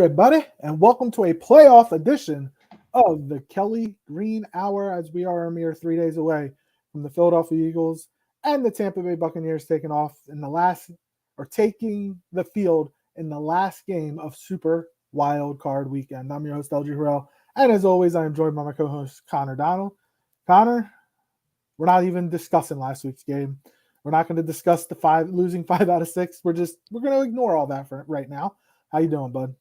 everybody, and welcome to a playoff edition of the Kelly Green Hour, as we are a mere 3 days away from the Philadelphia Eagles and the Tampa Bay Buccaneers taking the field in the last game of Super Wild Card Weekend. I'm your host, LG Harrell, and as always, I am joined by my co-host, Connor Donald. Connor, we're not even discussing last week's game. We're not going to discuss losing 5 out of 6. We're going to ignore all that for right now. How you doing, bud?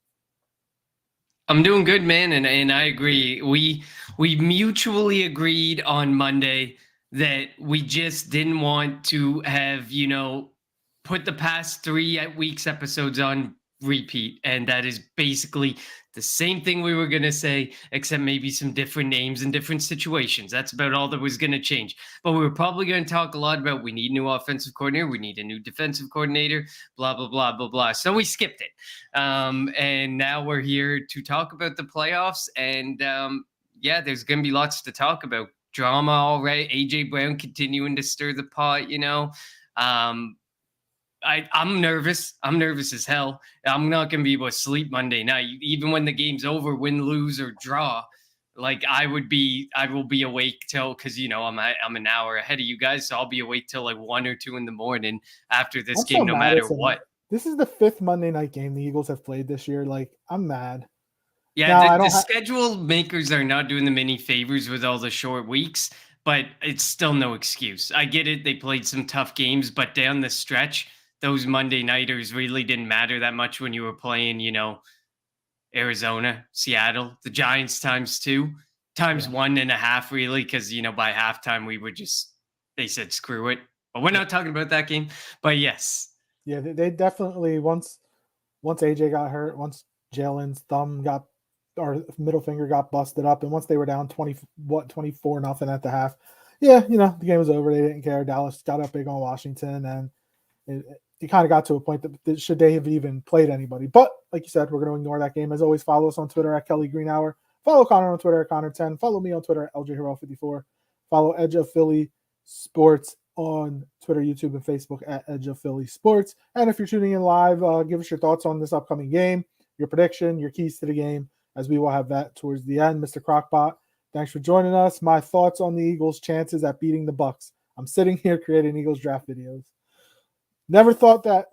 I'm doing good, man, and I agree. We mutually agreed on Monday that we just didn't want to have, put the past 3 weeks episodes on repeat, and that is basically the same thing we were going to say, except maybe some different names and different situations. That's about all that was going to change. But we were probably going to talk a lot about we need a new offensive coordinator, we need a new defensive coordinator, blah, blah, blah, blah, blah. So we skipped it. And now we're here to talk about the playoffs. And there's going to be lots to talk about. Drama, all right. AJ Brown continuing to stir the pot, I'm nervous. I'm nervous as hell. I'm not going to be able to sleep Monday night, even when the game's over, win, lose, or draw. Like I will be awake till, because I'm an hour ahead of you guys, so I'll be awake till like 1 or 2 in the morning after this game, no matter what. This is the 5th Monday night game the Eagles have played this year. Like, I'm mad. Yeah, the schedule makers are not doing them any favors with all the short weeks, but it's still no excuse. I get it. They played some tough games, but down the stretch, those Monday nighters really didn't matter that much when you were playing, Arizona, Seattle, the Giants times 2, times 1.5, really, because, by halftime they said, screw it. But we're not talking about that game. But yes. Yeah, they definitely, once AJ got hurt, once Jalen's middle finger got busted up, and once they were down 24-0 at the half, the game was over. They didn't care. Dallas got up big on Washington, and it kind of got to a point that should they have even played anybody. But like you said, we're going to ignore that game. As always, follow us on Twitter at Kelly Green Hour. Follow Connor on Twitter at Connor10. Follow me on Twitter at LJHero54. Follow Edge of Philly Sports on Twitter, YouTube, and Facebook at Edge of Philly Sports. And if you're tuning in live, give us your thoughts on this upcoming game, your prediction, your keys to the game, as we will have that towards the end. Mr. Crockpot, thanks for joining us. My thoughts on the Eagles' chances at beating the Bucs. I'm sitting here creating Eagles draft videos. Never thought that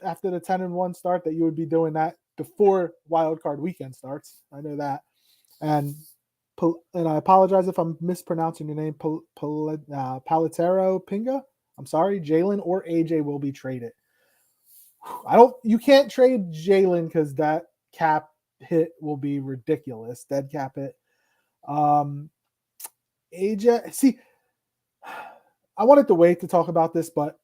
after the 10-1 start that you would be doing that before Wild Card Weekend starts. I know that. And I apologize if I'm mispronouncing your name, Palatero Pinga. I'm sorry, Jalen or AJ will be traded. You can't trade Jalen because that cap hit will be ridiculous. Dead cap hit. AJ, see, I wanted to wait to talk about this, but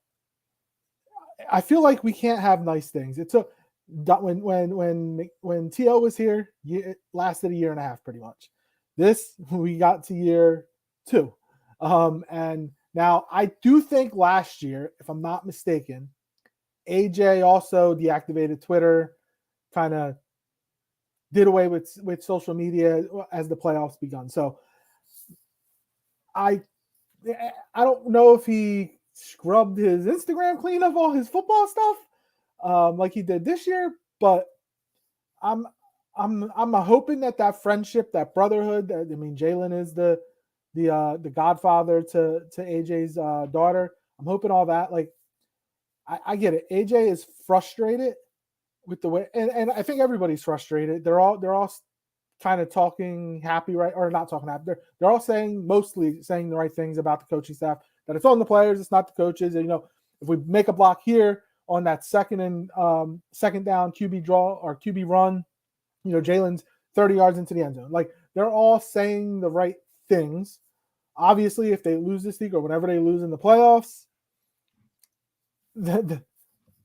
I feel like we can't have nice things. It took when T.O. was here, it lasted 1.5 years pretty much. This, we got to year 2. And now I do think last year, if I'm not mistaken, AJ also deactivated Twitter, kind of did away with social media as the playoffs begun. So I don't know if he scrubbed his Instagram clean of all his football stuff like he did this year, but I'm hoping that friendship, that brotherhood, Jalen is the godfather to AJ's daughter. I'm hoping all that, like, I get it. AJ is frustrated with the way, and I think everybody's frustrated. They're all kind of talking happy, right? Or not talking happy. They're all mostly saying the right things about the coaching staff, that it's on the players, it's not the coaches. And, if we make a block here on that second down QB draw or QB run, Jalen's 30 yards into the end zone. Like, they're all saying the right things. Obviously, if they lose this week or whenever they lose in the playoffs,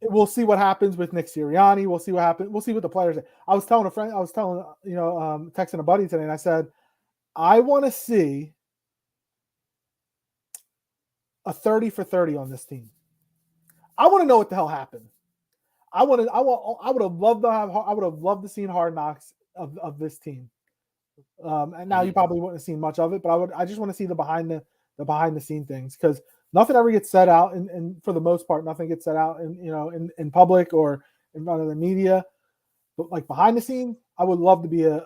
we'll see what happens with Nick Sirianni. We'll see what happens. We'll see what the players say. I was telling texting a buddy today, and I said, I want to see a 30 for 30 on this team. I want to know what the hell happened. I would have loved to see Hard Knocks of this team. And now you probably wouldn't have seen much of it, but I just want to see the behind the scene things, because nothing ever gets said out, and for the most part, nothing gets said out in public or in front of the media. But like behind the scene, I would love to be a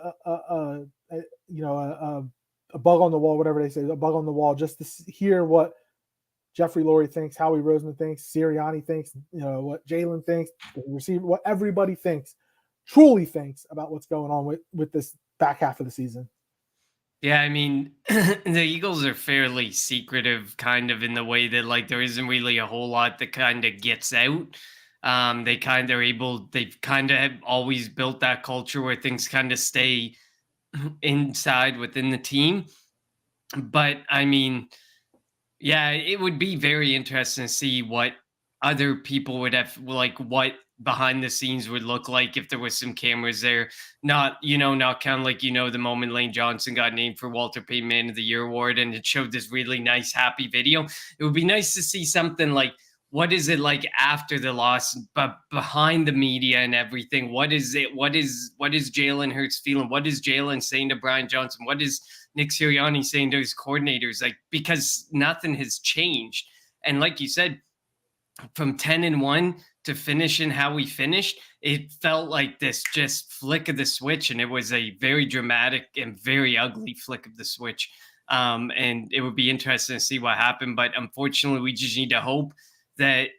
bug on the wall, whatever they say, a bug on the wall, just to hear what Jeffrey Lurie thinks, Howie Roseman thinks, Sirianni thinks, what Jalen thinks, the receiver, what everybody thinks, truly thinks about what's going on with this back half of the season. Yeah, I mean, the Eagles are fairly secretive, kind of in the way that like there isn't really a whole lot that kind of gets out. They've kind of have always built that culture where things kind of stay inside within the team. But I mean, yeah, it would be very interesting to see what other people would have, like what behind the scenes would look like if there was some cameras there. Not kind of like, the moment Lane Johnson got named for Walter Payton Man of the Year award and it showed this really nice, happy video. It would be nice to see something like, what is it like after the loss, but behind the media and everything? What is it? What is Jalen Hurts feeling? What is Jalen saying to Brian Johnson? What is Nick Sirianni saying to his coordinators? Like, because nothing has changed. And like you said, from 10-1 to finishing how we finished, it felt like this just flick of the switch. And it was a very dramatic and very ugly flick of the switch. And it would be interesting to see what happened. But unfortunately, we just need to hope that,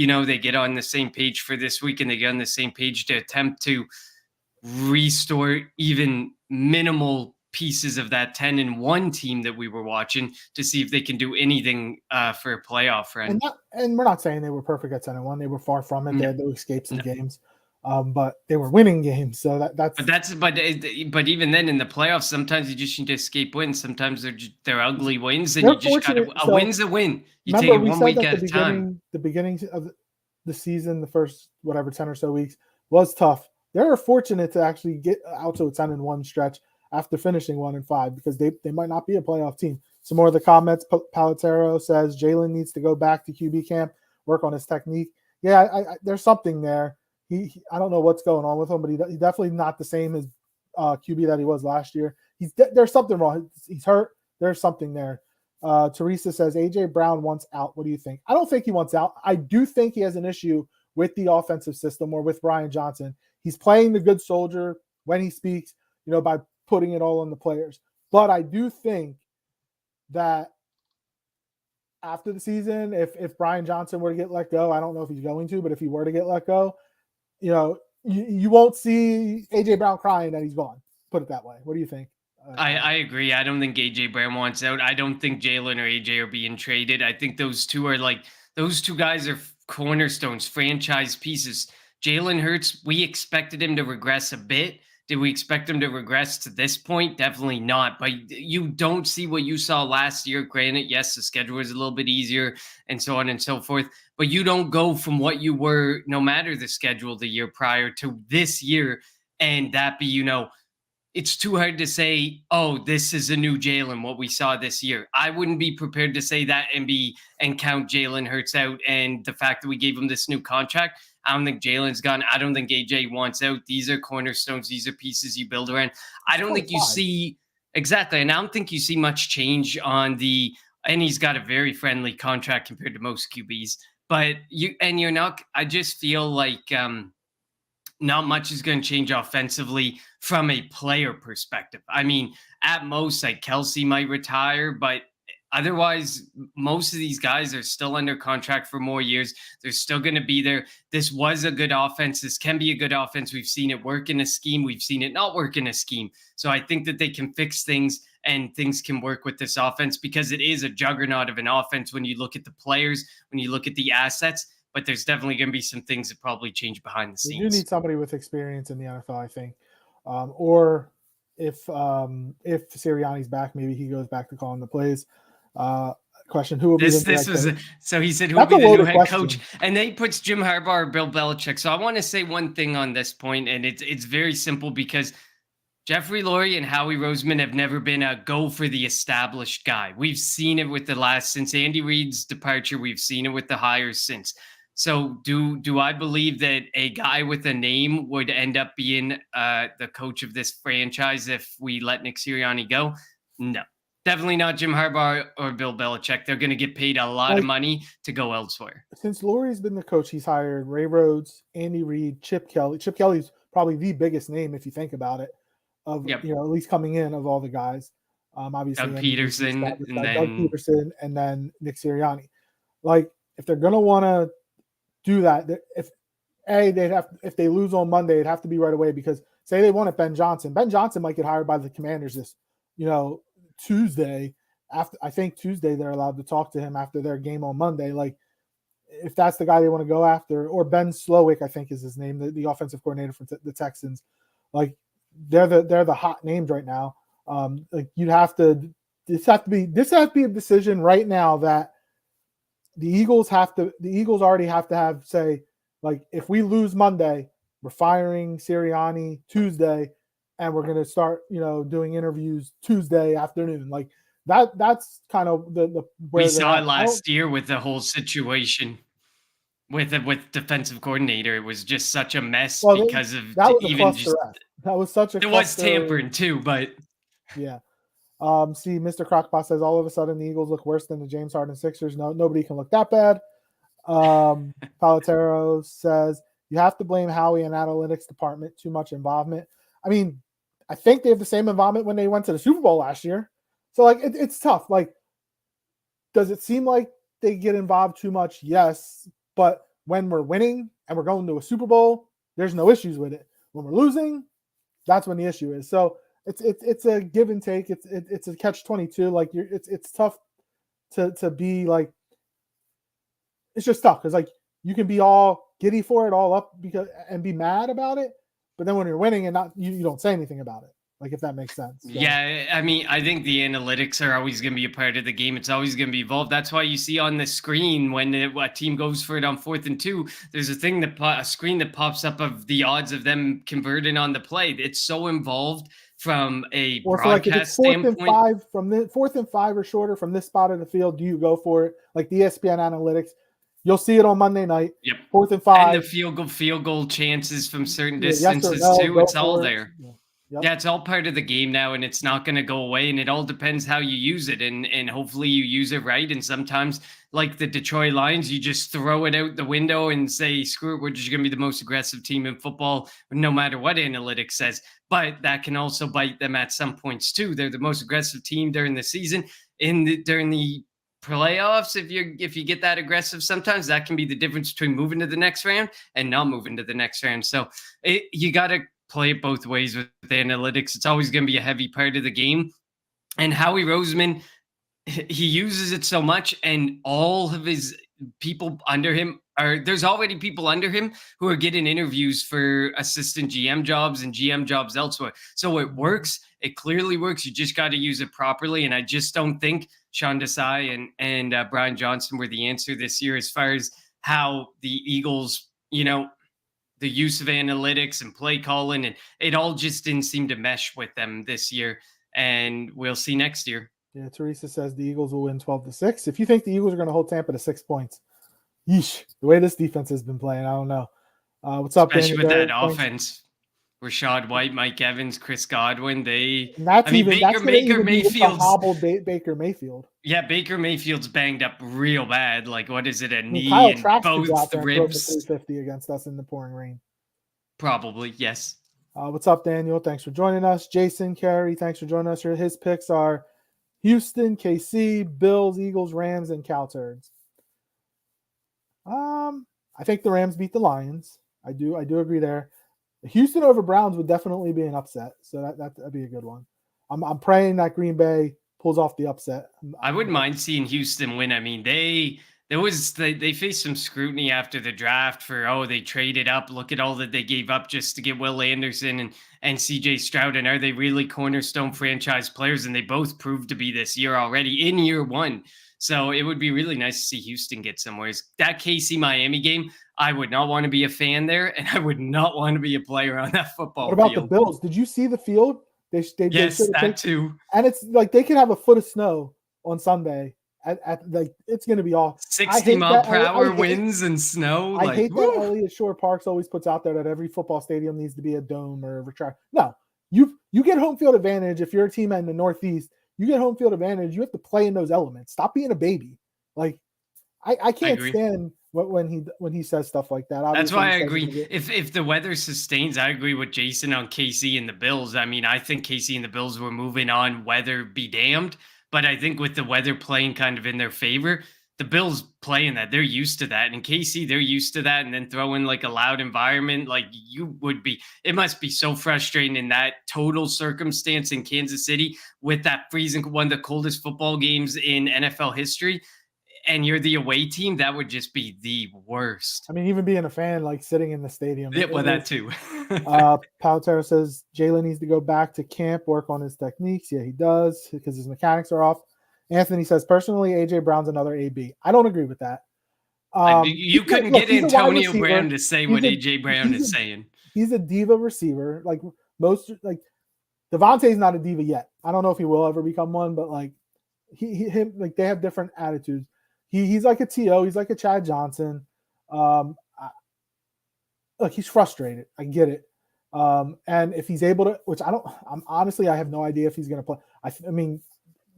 they get on the same page for this week and they get on the same page to attempt to restore even minimal pieces of that 10-1 team that we were watching to see if they can do anything for a playoff run. And we're not saying they were perfect at 10-1. They were far from it. They had to escape some games, but they were winning games. So that's. But even then in the playoffs, sometimes you just need to escape wins. Sometimes they're ugly wins, and you just got a win's a win. You take it 1 week at a time. The beginning of the season, the first 10 or so weeks was tough. They're fortunate to actually get out to a 10-1 stretch after finishing 1-5 because they might not be a playoff team. Some more of the comments. Palatero says Jalen needs to go back to QB camp, work on his technique. Yeah, there's something there. I don't know what's going on with him, but he's definitely not the same as QB that he was last year. There's something wrong. He's hurt. There's something there. Teresa says AJ Brown wants out. What do you think? I don't think he wants out. I do think he has an issue with the offensive system or with Brian Johnson. He's playing the good soldier when he speaks, by putting it all on the players. But I do think that after the season, if Brian Johnson were to get let go, I don't know if he's going to, but if he were to get let go, you won't see AJ Brown crying that he's gone. Put it that way. What do you think? I agree. I don't think AJ Brown wants out. I don't think Jalen or AJ are being traded. I think those two guys are cornerstones, franchise pieces. Jalen Hurts, we expected him to regress a bit. Did we expect him to regress to this point? Definitely not. But you don't see what you saw last year. Granted, yes, the schedule was a little bit easier and so on and so forth. But you don't go from what you were, no matter the schedule the year prior, to this year, and that be, it's too hard to say, oh, this is a new Jalen, what we saw this year. I wouldn't be prepared to say that and count Jalen Hurts out. And the fact that we gave him this new contract, I don't think Jalen's gone. I don't think AJ wants out. These are cornerstones. These are pieces you build around. I don't think you see exactly. And I don't think you see much change and he's got a very friendly contract compared to most QBs, you're not, I just feel like, not much is going to change offensively from a player perspective. I mean, at most, like Kelsey might retire, but otherwise, most of these guys are still under contract for more years. They're still going to be there. This was a good offense. This can be a good offense. We've seen it work in a scheme. We've seen it not work in a scheme. So I think that they can fix things and things can work with this offense because it is a juggernaut of an offense when you look at the players, when you look at the assets. But there's definitely going to be some things that probably change behind the scenes. You need somebody with experience in the NFL, I think. Or if Sirianni's back, maybe he goes back to calling the plays. Question: who will be the this was coach? So he said who will be the new head coach, and then he puts Jim Harbaugh or Bill Belichick. So I want to say one thing on this point, and it's very simple because Jeffrey Lurie and Howie Roseman have never been a go for the established guy. We've seen it with since Andy Reid's departure. We've seen it with the hires since. So do I believe that a guy with a name would end up being the coach of this franchise if we let Nick Sirianni go? No, definitely not Jim Harbaugh or Bill Belichick. They're going to get paid a lot of money to go elsewhere. Since Lurie's been the coach, he's hired Ray Rhodes, Andy Reid, Chip Kelly. Chip Kelly's probably the biggest name if you think about it, of Yep. at least coming in of all the guys. Obviously, Doug Andy Reid's Peterson, established and guy, Doug then Peterson, and then Nick Sirianni. Like, if they're gonna want to do that, if they lose on Monday, it'd have to be right away, because say they wanted Ben Johnson. Ben Johnson might get hired by the Commanders this, Tuesday. I think Tuesday they're allowed to talk to him after their game on Monday. Like, if that's the guy they want to go after, or Ben Slowick, I think is his name, the offensive coordinator for the Texans. Like, they're the hot names right now. Like, this has to be a decision right now that the Eagles already have to say, like, if we lose Monday, we're firing Sirianni Tuesday, and we're going to start, doing interviews Tuesday afternoon. Like, that's kind of the where we they're saw at. it last year with the whole situation with defensive coordinator. It was just such a mess Well, because of that was a even cluster just F. That was such a it was cluster. tampering too, but Yeah. See, Mr. Crockpot says all of a sudden the Eagles look worse than the James Harden Sixers. No, nobody can look that bad. Palatero says you have to blame Howie and analytics department, too much involvement. I mean, I think they have the same involvement when they went to the Super Bowl last year. So, like, it's tough. Like, does it seem like they get involved too much? Yes. But when we're winning and we're going to a Super Bowl, there's no issues with it. When we're losing, that's when the issue is. So it's a give and take. It's a catch-22. Like, it's tough to be like, it's just tough because, like, you can be all giddy for it, all up and be mad about it, but then when you're winning and not, you don't say anything about it. Like, if that makes sense. So. Yeah, I mean, I think the analytics are always going to be a part of the game. It's always going to be evolved. That's why you see on the screen when a team goes for it on 4th and 2, there's a screen that pops up of the odds of them converting on the play. It's so involved from a broadcast standpoint. 4th and 5 or shorter from this spot of the field, do you go for it? Like the ESPN analytics, you'll see it on Monday night. Yep. 4th and 5, and the field goal chances from certain distances yes too. It's all there. Yeah. Yep. Yeah, it's all part of the game now, and it's not going to go away. And it all depends how you use it, and hopefully you use it right. And sometimes, like the Detroit Lions, you just throw it out the window and say, "Screw it, we're just going to be the most aggressive team in football, no matter what analytics says." But that can also bite them at some points too. They're the most aggressive team during the season. During the playoffs, if you get that aggressive, sometimes that can be the difference between moving to the next round and not moving to the next round. So you got to play it both ways with the analytics. It's always going to be a heavy part of the game. And Howie Roseman, he uses it so much, and all of his people under him there's already people under him who are getting interviews for assistant GM jobs and GM jobs elsewhere. So it works. It clearly works. You just got to use it properly. And I just don't think Sean Desai and Brian Johnson were the answer this year as far as how the Eagles, the use of analytics and play calling, and it all just didn't seem to mesh with them this year. And we'll see next year. Yeah, Teresa says the Eagles will win 12-6. If you think the Eagles are going to hold Tampa to 6 points, yeesh, the way this defense has been playing, I don't know. What's up, especially with that offense? Rashad White, Mike Evans, Chris Godwin. Baker Mayfield's hobbled Baker Mayfield. Yeah, Baker Mayfield's banged up real bad. Like, what is it? A knee Kyle and Trask both ribs. 350 against us in the pouring rain. Probably, yes. What's up, Daniel? Thanks for joining us. Jason Carey, thanks for joining us. His picks are Houston, KC, Bills, Eagles, Rams, and Cal Turds. I think the Rams beat the Lions. I do agree there. Houston over Browns would definitely be an upset, so that'd be a good one. I'm praying that Green Bay pulls off the upset. I wouldn't mind seeing Houston win. I mean, they faced some scrutiny after the draft for they traded up. Look at all that they gave up just to get Will Anderson and CJ Stroud. And are they really cornerstone franchise players? And they both proved to be this year already in year one. So it would be really nice to see Houston get somewhere. That KC Miami game, I would not want to be a fan there, and I would not want to be a player on that football field. What about the Bills? Did you see the field? Yes, that too. And it's like they could have a foot of snow on Sunday. It's going to be all 60-mile-per-hour winds and snow. I hate that Elliott Shore Parks always puts out there that every football stadium needs to be a dome or a retract. No, you get home field advantage if you're a team in the Northeast. You get home field advantage. You have to play in those elements. Stop being a baby. Like I can't stand when he says stuff like that. That's Obviously, why he I says it agree. If the weather sustains, I agree with Jason on KC and the Bills. I mean, I think KC and the Bills were moving on, weather be damned. But I think with the weather playing kind of in their favor, the Bills playing that, they're used to that. And KC, they're used to that. And then throw in like a loud environment, like you would be. It must be so frustrating in that total circumstance in Kansas City with that freezing, one of the coldest football games in NFL history, and you're the away team. That would just be the worst. I mean, even being a fan, like sitting in the stadium, Yeah, well, it that is. too. Palotero says Jalen needs to go back to camp, work on his techniques. Yeah, he does because his mechanics are off. Anthony says, personally, AJ Brown's another AB. I don't agree with that. You couldn't Look, get he's a wide Antonio Brown receiver. to say He's what a AJ Brown he's a is saying. he's a diva receiver. Like most, like Devontae's not a diva yet. I don't know if he will ever become one, but like him, like they have different attitudes. He's like a To. He's like a Chad Johnson. Look, he's frustrated. I get it. And if he's able to, which I'm honestly, I have no idea if he's going to play. I mean,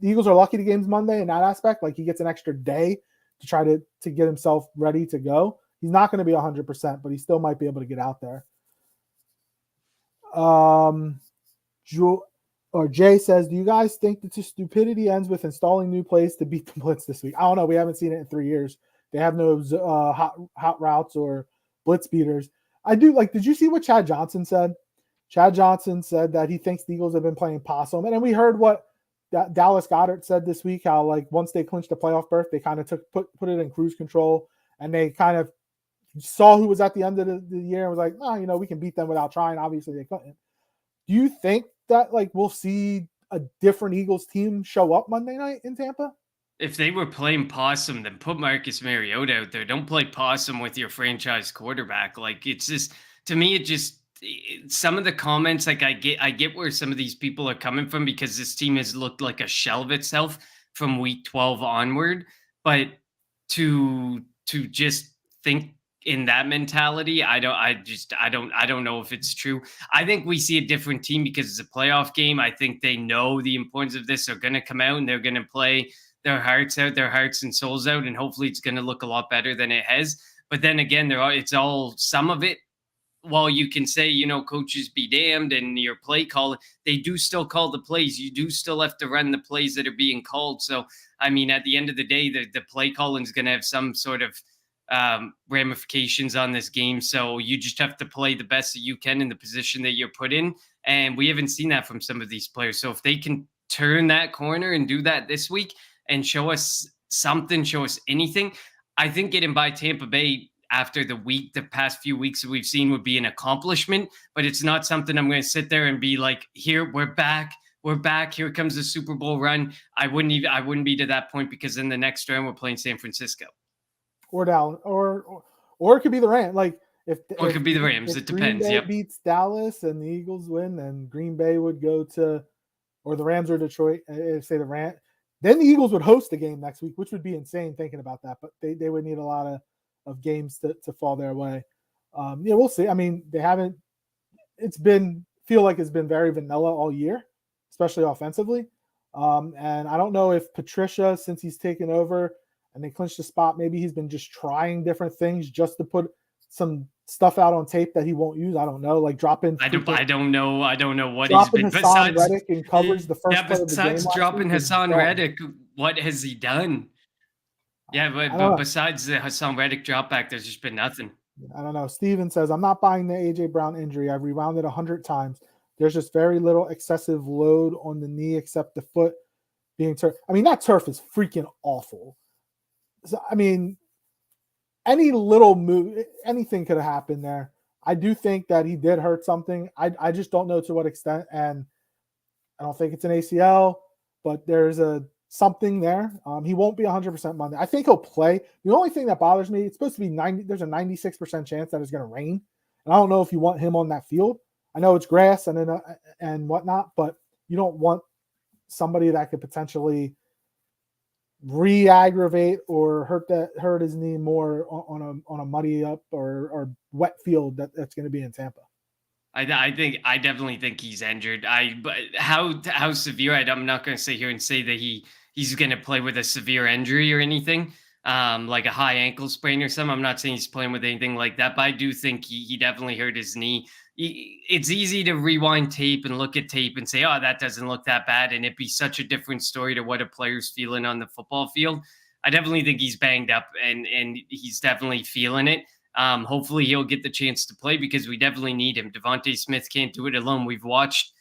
the Eagles are lucky the game's Monday in that aspect. Like he gets an extra day to try to get himself ready to go. He's not going to be 100%, but he still might be able to get out there. Jay says, do you guys think that the stupidity ends with installing new plays to beat the blitz this week? I don't know. We haven't seen it in 3 years. They have no hot routes or blitz beaters. I do like, did you see what Chad Johnson said? Chad Johnson said that he thinks the Eagles have been playing possum. And then we heard what Dallas Goedert said this week, how like once they clinched the playoff berth, they kind of put it in cruise control and they kind of saw who was at the end of the year and was like, oh, we can beat them without trying. Obviously they couldn't. Do you think that like we'll see a different Eagles team show up Monday night in Tampa? If they were playing possum, then put Marcus Mariota out there. Don't play possum with your franchise quarterback. Like it's just, to me, some of the comments, like I get where some of these people are coming from because this team has looked like a shell of itself from week 12 onward. But to just think in that mentality, I don't know if it's true. I think we see a different team because it's a playoff game. I think they know the importance of this. They're going to come out and they're going to play their hearts out, their hearts and souls out, and hopefully it's going to look a lot better than it has. But then again, it's all some of it. While you can say, coaches be damned and your play call, they do still call the plays. You do still have to run the plays that are being called. So, I mean, at the end of the day, the play calling is going to have some sort of ramifications on this game. So you just have to play the best that you can in the position that you're put in. And we haven't seen that from some of these players. So if they can turn that corner and do that this week and show us something, show us anything, I think getting by Tampa Bay after the past few weeks that we've seen would be an accomplishment, but it's not something I'm going to sit there and be like, here, we're back. Here comes the Super Bowl run. I wouldn't be to that point because in the next round we're playing San Francisco. Or Dallas, or it could be the Rams. Like it could be the Rams. It depends. Green Bay beats Dallas and the Eagles win, then Green Bay would go to, or the Rams or Detroit. Say the Rams, then the Eagles would host the game next week, which would be insane thinking about that. But they would need a lot of games to fall their way. We'll see. I mean, they haven't. It's been very vanilla all year, especially offensively. And I don't know if Patricia, since he's taken over and they clinched the spot, maybe he's been just trying different things just to put some stuff out on tape that he won't use. I don't know, like dropping. I don't know what he's been. Hassan Reddick in coverage the first play of the game. Besides dropping Hassan Reddick, what has he done? Yeah, but besides the Hassan Reddick drop back, there's just been nothing. I don't know. Steven says, I'm not buying the AJ Brown injury. I've rewound it 100 times. There's just very little excessive load on the knee except the foot being turf. I mean, that turf is freaking awful. So, I mean, any little move, anything could have happened there. I do think that he did hurt something. I just don't know to what extent. And I don't think it's an ACL, but there's something there. He won't be 100% Monday. I think he'll play. The only thing that bothers me, it's supposed to be 90. There's a 96% chance that it's going to rain. And I don't know if you want him on that field. I know it's grass and whatnot, but you don't want somebody that could potentially re-aggravate or hurt his knee more on a muddy up or wet field that's going to be in Tampa. I definitely think he's injured. But how severe? I'm not going to sit here and say that he's going to play with a severe injury or anything. like a high ankle sprain or something. I'm not saying he's playing with anything like that, but I do think he definitely hurt his knee. It's easy to rewind tape and look at tape and say, oh, that doesn't look that bad. And it'd be such a different story to what a player's feeling on the football field. I definitely think he's banged up and he's definitely feeling it. Hopefully he'll get the chance to play because we definitely need him. Devontae Smith can't do it alone. We've watched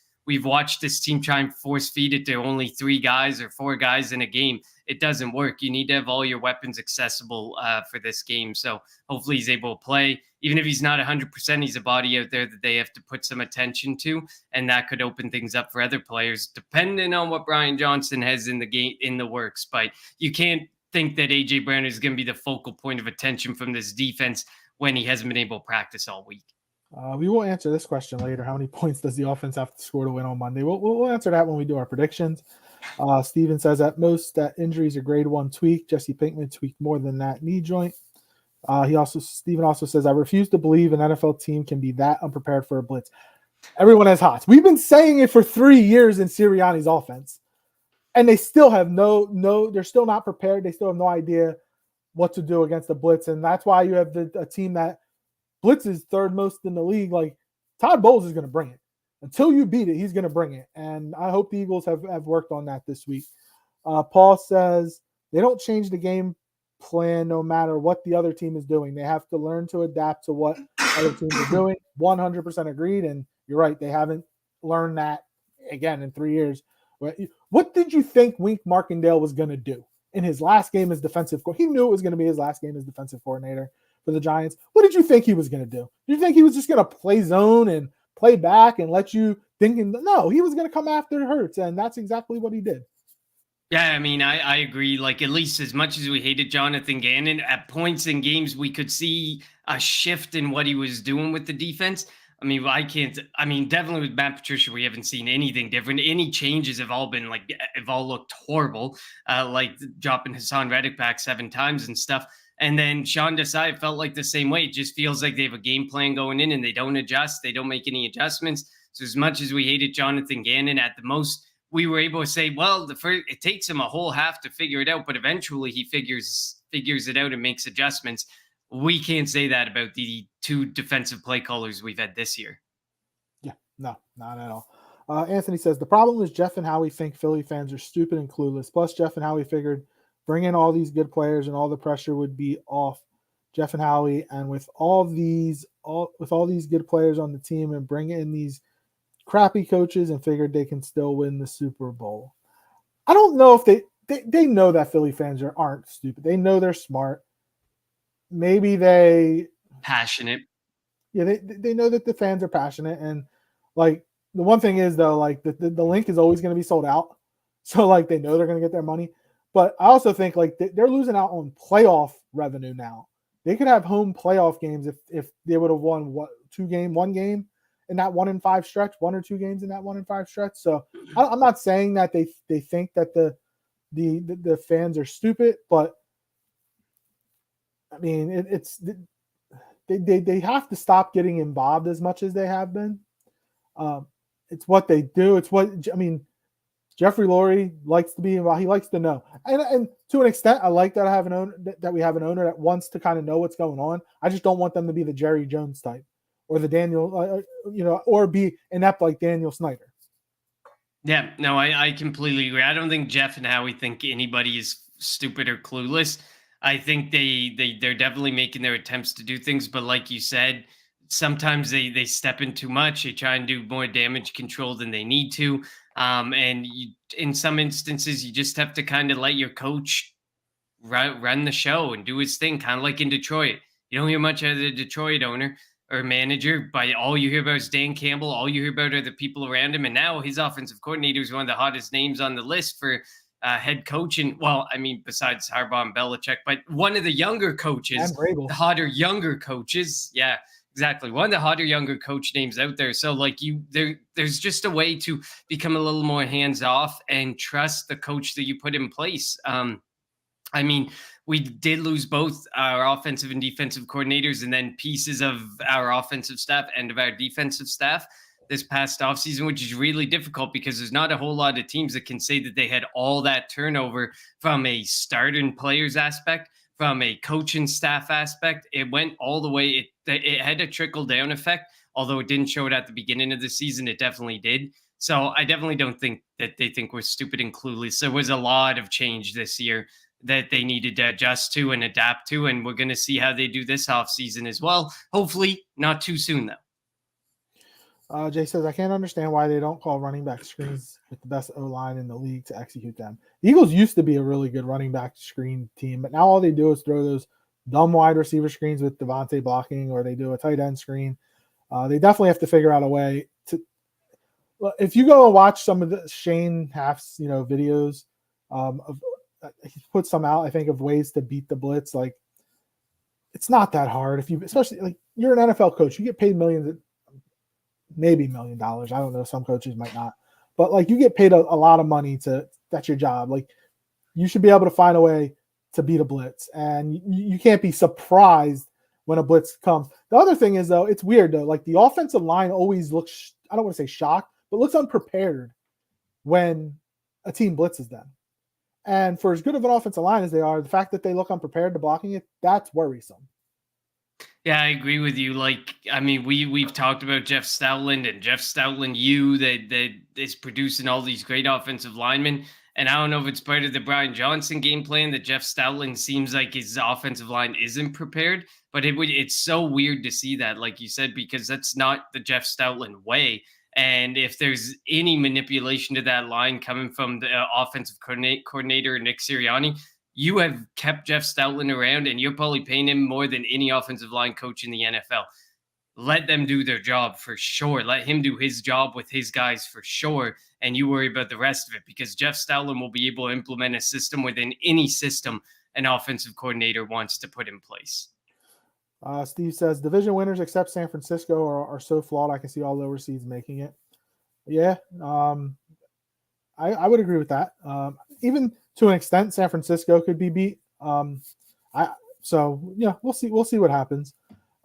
this team try and force feed it to only 3 guys or 4 guys in a game. It doesn't work. You need to have all your weapons accessible for this game. So hopefully he's able to play. Even if he's not 100%, he's a body out there that they have to put some attention to, and that could open things up for other players, depending on what Brian Johnson has in the game in the works. But you can't think that AJ Brown is going to be the focal point of attention from this defense when he hasn't been able to practice all week. We will answer this question later. How many points does the offense have to score to win on Monday? We'll answer that when we do our predictions. Steven says at most that injuries are grade 1 tweak. Jesse Pinkman tweaked more than that knee joint. Steven also says, I refuse to believe an NFL team can be that unprepared for a blitz. Everyone has hots. We've been saying it for 3 years in Sirianni's offense, and they still have they're still not prepared. They still have no idea what to do against the blitz, and that's why you have a team that blitzes third most in the league. Like, Todd Bowles is going to bring it. Until you beat it, he's going to bring it. And I hope the Eagles have worked on that this week. Paul says they don't change the game plan no matter what the other team is doing. They have to learn to adapt to what other teams are doing. 100% agreed. And you're right. They haven't learned that, again, in 3 years. What did you think Wink Martindale was going to do in his last game as defensive coordinator? He knew it was going to be his last game as defensive coordinator for the Giants. What did you think he was going to do? Did you think he was just going to play zone and play back and let you thinking? No, he was going to come after Hurts, and that's exactly what he did. Yeah, I mean, I agree. Like, at least as much as we hated Jonathan Gannon, at points in games, we could see a shift in what he was doing with the defense. I mean, definitely with Matt Patricia, we haven't seen anything different. Any changes have all looked horrible, like dropping Hassan Reddick back 7 times and stuff. And then Sean Desai felt like the same way. It just feels like they have a game plan going in and they don't adjust. They don't make any adjustments. So as much as we hated Jonathan Gannon, at the most, we were able to say, well, it takes him a whole half to figure it out, but eventually he figures it out and makes adjustments. We can't say that about the 2 defensive play callers we've had this year. Yeah, no, not at all. Anthony says, the problem is Jeff and Howie think Philly fans are stupid and clueless. Plus, Jeff and Howie figured bring in all these good players and all the pressure would be off Jeff and Howie. And with all these good players on the team and bring in these crappy coaches and figured they can still win the Super Bowl. I don't know if they know that Philly fans aren't stupid. They know they're smart. Maybe they passionate. Yeah, they know that the fans are passionate, and like the one thing is though, like the link is always going to be sold out, so like they know they're going to get their money. But I also think like they're losing out on playoff revenue now. They could have home playoff games if they would have won one game in that 1-5 stretch, 1 or 2 games in that 1-5 stretch. So I'm not saying that they think that the fans are stupid, but I mean they have to stop getting involved as much as they have been. It's what they do. It's what I mean. Jeffrey Lurie likes to be involved. He likes to know, and to an extent, I like that we have an owner that wants to kind of know what's going on. I just don't want them to be the Jerry Jones type, or the Daniel, or be inept like Daniel Snyder. Yeah, no, I completely agree. I don't think Jeff and Howie think anybody is stupid or clueless. I think they're definitely making their attempts to do things, but like you said, sometimes they step in too much. They try and do more damage control than they need to. And in some instances, you just have to kind of let your coach run the show and do his thing, kind of like in Detroit. You don't hear much out of the Detroit owner or manager, but all you hear about is Dan Campbell. All you hear about are the people around him. And now his offensive coordinator is one of the hottest names on the list for head coach. And well, I mean, besides Harbaugh and Belichick, but one of the younger coaches, the hotter younger coaches. Yeah. Exactly. One of the hotter, younger coach names out there. So like there's just a way to become a little more hands off and trust the coach that you put in place. I mean, we did lose both our offensive and defensive coordinators and then pieces of our offensive staff and of our defensive staff this past offseason, which is really difficult because there's not a whole lot of teams that can say that they had all that turnover from a starting players aspect. from a coaching staff aspect. It went all the way. It had a trickle down effect, although it didn't show it at the beginning of the season. It definitely did. So I definitely don't think that they think we're stupid and clueless. There was a lot of change this year that they needed to adjust to and adapt to, and we're going to see how they do this offseason as well. Hopefully, not too soon though. Jay says, I can't understand why they don't call running back screens with the best O-line in the league to execute them. The Eagles used to be a really good running back screen team, but now all they do is throw those dumb wide receiver screens with Devontae blocking, or they do a tight end screen. They definitely have to figure out a way to – if you go and watch some of the Shane Half's, videos, he put some out, I think, of ways to beat the blitz. Like, it's not that hard. Especially, like, you're an NFL coach. You get paid millions – maybe $1 million. I don't know. Some coaches might not, but like, you get paid a lot of money that's your job. Like, you should be able to find a way to beat a blitz, and you can't be surprised when a blitz comes. The other thing is, though, it's weird though. Like, the offensive line always looks, I don't want to say shocked, but looks unprepared when a team blitzes them. And for as good of an offensive line as they are, the fact that they look unprepared to blocking it, that's worrisome. Yeah, I agree with you. Like, I mean, we've talked about Jeff Stoutland and Jeff Stoutland that is producing all these great offensive linemen. And I don't know if it's part of the Brian Johnson game plan that Jeff Stoutland seems like his offensive line isn't prepared. But it's so weird to see that, like you said, because that's not the Jeff Stoutland way. And if there's any manipulation to that line coming from the offensive coordinator Nick Sirianni, you have kept Jeff Stoutland around, and you're probably paying him more than any offensive line coach in the NFL. Let them do their job for sure. Let him do his job with his guys for sure, and you worry about the rest of it, because Jeff Stoutland will be able to implement a system within any system an offensive coordinator wants to put in place. Steve says, division winners except San Francisco are so flawed, I can see all lower seeds making it. Yeah, I would agree with that. Even to an extent, San Francisco could be beat. We'll see what happens.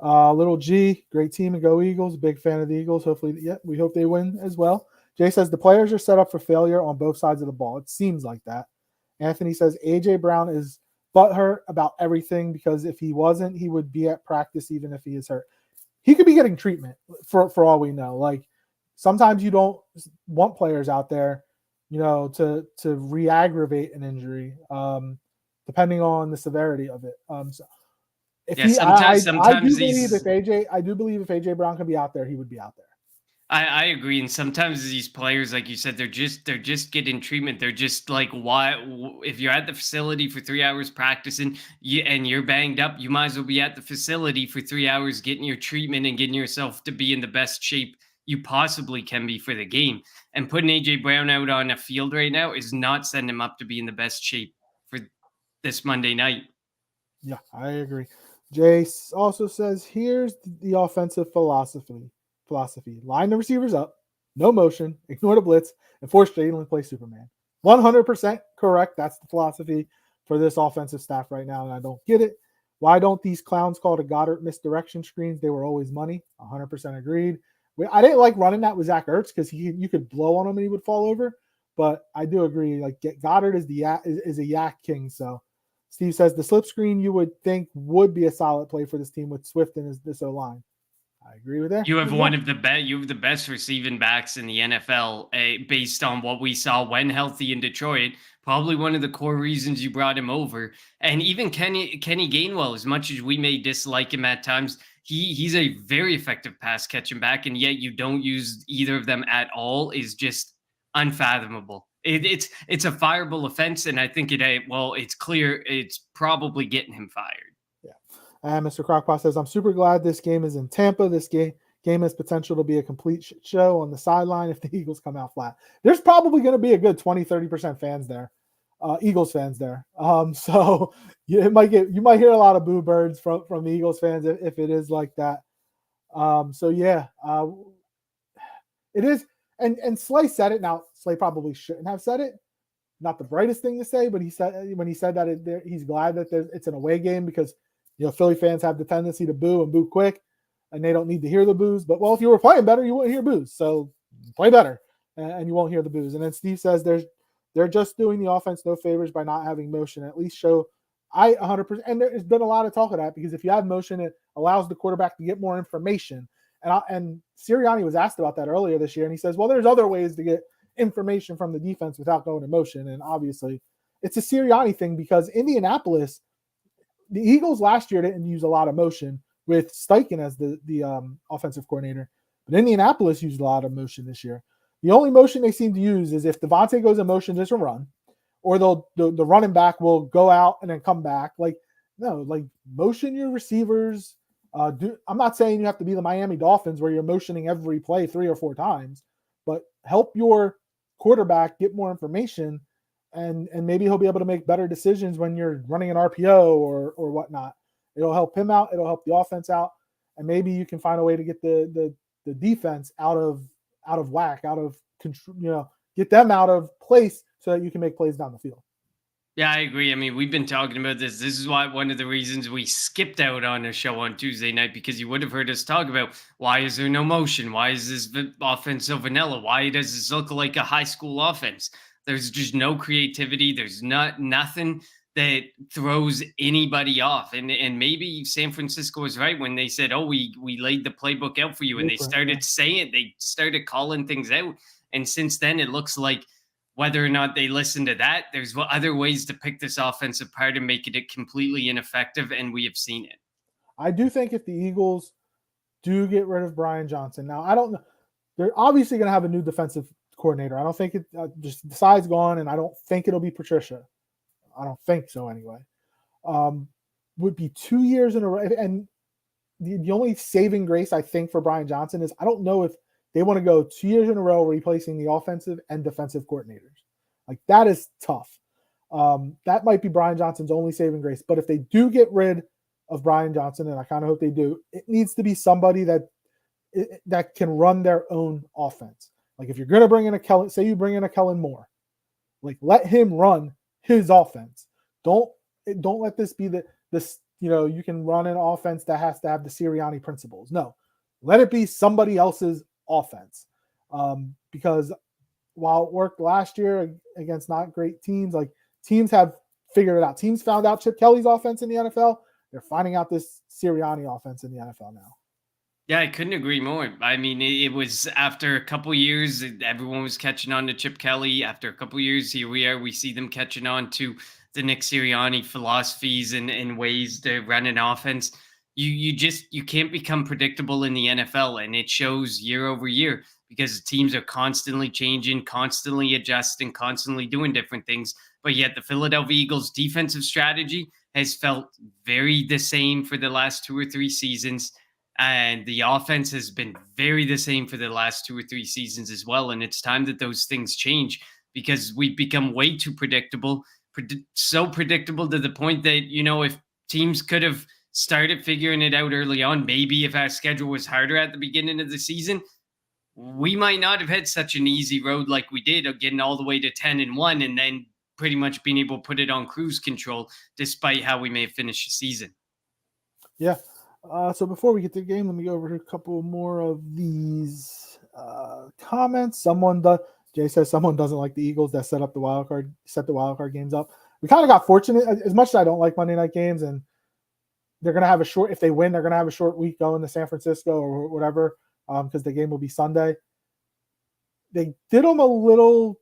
Little G, great team and go Eagles. Big fan of the Eagles. Hopefully, we hope they win as well. Jay says the players are set up for failure on both sides of the ball. It seems like that. Anthony says AJ Brown is butthurt about everything, because if he wasn't, he would be at practice even if he is hurt. He could be getting treatment for all we know. Like, sometimes you don't want players out there, to re-aggravate an injury, depending on the severity of it. I do believe if AJ Brown can be out there, he would be out there. I agree. And sometimes these players, like you said, they're just getting treatment. They're just like, why? If you're at the facility for 3 hours practicing and you're banged up, you might as well be at the facility for 3 hours getting your treatment and getting yourself to be in the best shape you possibly can be for the game. And putting AJ Brown out on a field right now is not setting him up to be in the best shape for this Monday night. Yeah, I agree. Jace also says, here's the offensive philosophy. Line the receivers up, no motion, ignore the blitz, and force Jalen to play Superman. 100% correct. That's the philosophy for this offensive staff right now, and I don't get it. Why don't these clowns call the Goddard misdirection screens? They were always money. 100% agreed. I didn't like running that with Zach Ertz because you could blow on him and he would fall over. But I do agree. Like, Goddard is a yak king. So Steve says the slip screen you would think would be a solid play for this team with Swift and this O-line. I agree with that. You have the best receiving backs in the NFL, based on what we saw when healthy in Detroit. Probably one of the core reasons you brought him over. And even Kenny Gainwell, as much as we may dislike him at times, he's a very effective pass catching back, and yet you don't use either of them at all is just unfathomable. It's a fireable offense, and I think it's clear it's probably getting him fired. Mr. Crockpot says, I'm super glad this game is in Tampa. This game has potential to be a complete show on the sideline if the Eagles come out flat. There's probably going to be a good 20-30% fans there, Eagles fans there. So you might hear a lot of boo birds from the Eagles fans if it is like that. It is. And Slay said it. Now, Slay probably shouldn't have said it. Not the brightest thing to say, but he said that he's glad that it's an away game because Philly fans have the tendency to boo and boo quick, and they don't need to hear the boos. But, if you were playing better, you wouldn't hear boos. So play better, and you won't hear the boos. And then Steve says they're just doing the offense no favors by not having motion. At least show I 100%, and there's been a lot of talk of that because if you have motion, it allows the quarterback to get more information. And Sirianni was asked about that earlier this year, and he says, well, there's other ways to get information from the defense without going to motion. And obviously, it's a Sirianni thing because Indianapolis, the Eagles last year didn't use a lot of motion with Steichen as the offensive coordinator, but Indianapolis used a lot of motion this year. The only motion they seem to use is if Devontae goes in motion, just a run, or the running back will go out and then come back. Like, no, like motion your receivers. I'm not saying you have to be the Miami Dolphins where you're motioning every play 3 or 4 times, but help your quarterback get more information, and maybe he'll be able to make better decisions when you're running an RPO or whatnot. It'll help him out. It'll help the offense out, and maybe you can find a way to get the defense out of whack, out of control. Get them out of place so that you can make plays down the field. Yeah, I agree. I mean, we've been talking about this. This is why one of the reasons we skipped out on a show on Tuesday night, because you would have heard us talk about why is there no motion? Why is this offense so vanilla? Why does this look like a high school offense? There's just no creativity. There's nothing that throws anybody off. And maybe San Francisco was right when they said, "Oh, we laid the playbook out for you," and they started saying, they started calling things out. And since then, it looks like, whether or not they listen to that, there's other ways to pick this offense apart and make it completely ineffective, and we have seen it. I do think if the Eagles do get rid of Brian Johnson, now I don't know, they're obviously going to have a new defensive coordinator. I don't think it just the side's gone, and I don't think it'll be Patricia. I don't think so anyway. Would be 2 years in a row, and the only saving grace I think for Brian Johnson is I don't know if they want to go 2 years in a row replacing the offensive and defensive coordinators. Like, that is tough. That might be Brian Johnson's only saving grace. But if they do get rid of Brian Johnson, and I kind of hope they do, it needs to be somebody that can run their own offense. Like, if you're going to bring in say you bring in a Kellen Moore, like, let him run his offense. Don't let this be this, you can run an offense that has to have the Sirianni principles. No, let it be somebody else's offense, because while it worked last year against not great teams, like, teams have figured it out. Teams found out Chip Kelly's offense in the NFL. They're finding out this Sirianni offense in the NFL now. Yeah, I couldn't agree more. I mean, it was after a couple years, everyone was catching on to Chip Kelly. After a couple years, here we are. We see them catching on to the Nick Sirianni philosophies and ways to run an offense. You can't become predictable in the NFL, and it shows year over year because teams are constantly changing, constantly adjusting, constantly doing different things. But yet the Philadelphia Eagles defensive strategy has felt very the same for the last 2 or 3 seasons. And the offense has been very the same for the last 2 or 3 seasons as well. And it's time that those things change, because we've become way too predictable, so predictable to the point that, if teams could have started figuring it out early on, maybe if our schedule was harder at the beginning of the season, we might not have had such an easy road like we did of getting all the way to 10-1 and then pretty much being able to put it on cruise control despite how we may have finished the season. Yeah. So before we get to the game, let me go over a couple more of these comments. Jay says someone doesn't like the Eagles that set the wild card games up. We kind of got fortunate. As much as I don't like Monday night games, and they're going to have if they win, they're going to have a short week going to San Francisco or whatever, because the game will be Sunday. They did them a little.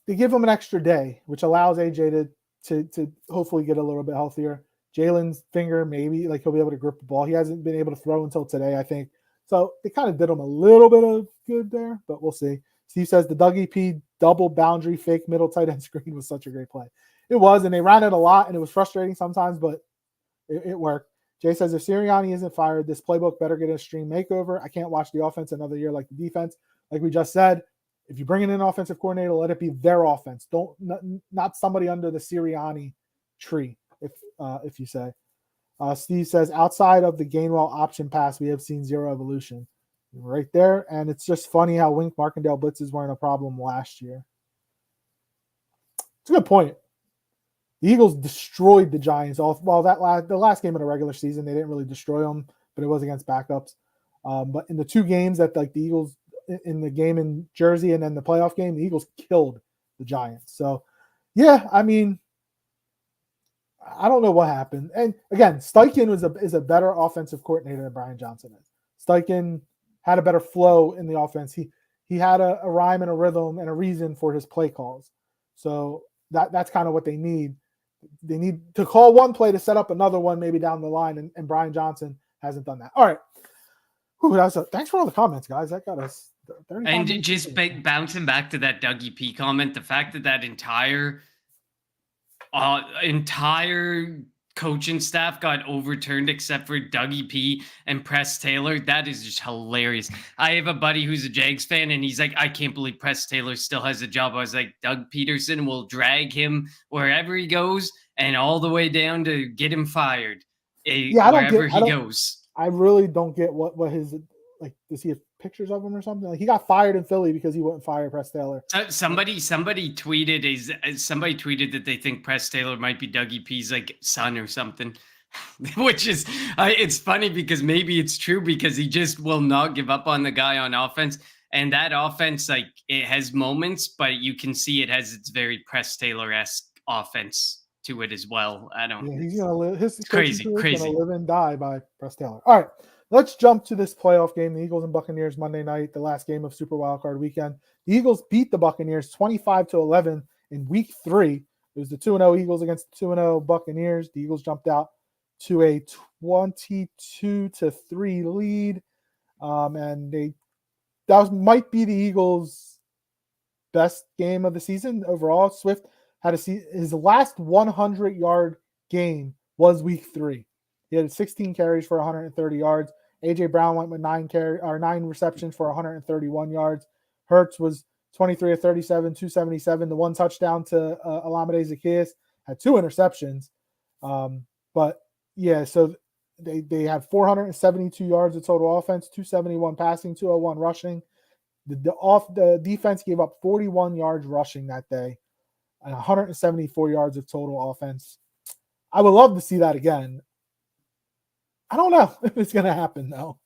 They give them an extra day, which allows AJ to hopefully get a little bit healthier. Jalen's finger, maybe, like, he'll be able to grip the ball. He hasn't been able to throw until today, I think. So they kind of did him a little bit of good there, but we'll see. Steve says the Dougie P double boundary fake middle tight end screen was such a great play. It was, and they ran it a lot, and it was frustrating sometimes, but it worked. Jay says if Sirianni isn't fired, this playbook better get a stream makeover. I can't watch the offense another year like the defense. Like we just said, if you bring in an offensive coordinator, let it be their offense. Not somebody under the Sirianni tree, if you say. Steve says, outside of the Gainwell option pass, we have seen zero evolution. Right there. And it's just funny how Wink Markindale blitzes weren't a problem last year. It's a good point. The Eagles destroyed the Giants. The last game of the regular season, they didn't really destroy them, but it was against backups. But in the 2 games that, like, the Eagles, in the game in Jersey and then the playoff game, the Eagles killed the Giants. So, yeah, I mean, I don't know what happened. And again, Steichen is a better offensive coordinator than Brian Johnson is. Steichen had a better flow in the offense. He had a rhyme and a rhythm and a reason for his play calls. So that's kind of what they need. They need to call one play to set up another one maybe down the line, and Brian Johnson hasn't done that. All right. Thanks for all the comments, guys. That got us 30 And just bouncing back to that Dougie P comment, the fact that entire coaching staff got overturned except for Dougie P and Press Taylor. That is just hilarious. I have a buddy who's a Jags fan, and he's like, I can't believe Press Taylor still has a job. I was like, Doug Peterson will drag him wherever he goes and all the way down to get him fired wherever he goes. I really don't get what his, like, does he have pictures of him or something? Like, he got fired in Philly because he wouldn't fire Press Taylor. Somebody tweeted that they think Press Taylor might be Dougie P's like son or something, which is it's funny because maybe it's true because he just will not give up on the guy on offense, and that offense, like, it has moments, but you can see it has its very Press Taylor-esque offense to it as well. I don't. Yeah, he's gonna live. His crazy. Gonna live and die by Press Taylor. All right, let's jump to this playoff game: the Eagles and Buccaneers Monday night, the last game of Super Wildcard Weekend. The Eagles beat the Buccaneers 25-11 in Week 3. It was the 2-0 Eagles against the 2-0 Buccaneers. The Eagles jumped out to a 22-3 lead, and that might be the Eagles' best game of the season overall. Swift had his last 100-yard game was Week 3. He had 16 carries for 130 yards. A.J. Brown went with 9 receptions for 131 yards. Hurts was 23 of 37, 277. The one touchdown to Olamide Zaccheaus, had 2 interceptions. But yeah, so they had 472 yards of total offense, 271 passing, 201 rushing. The defense gave up 41 yards rushing that day and 174 yards of total offense. I would love to see that again. I don't know if it's going to happen, though.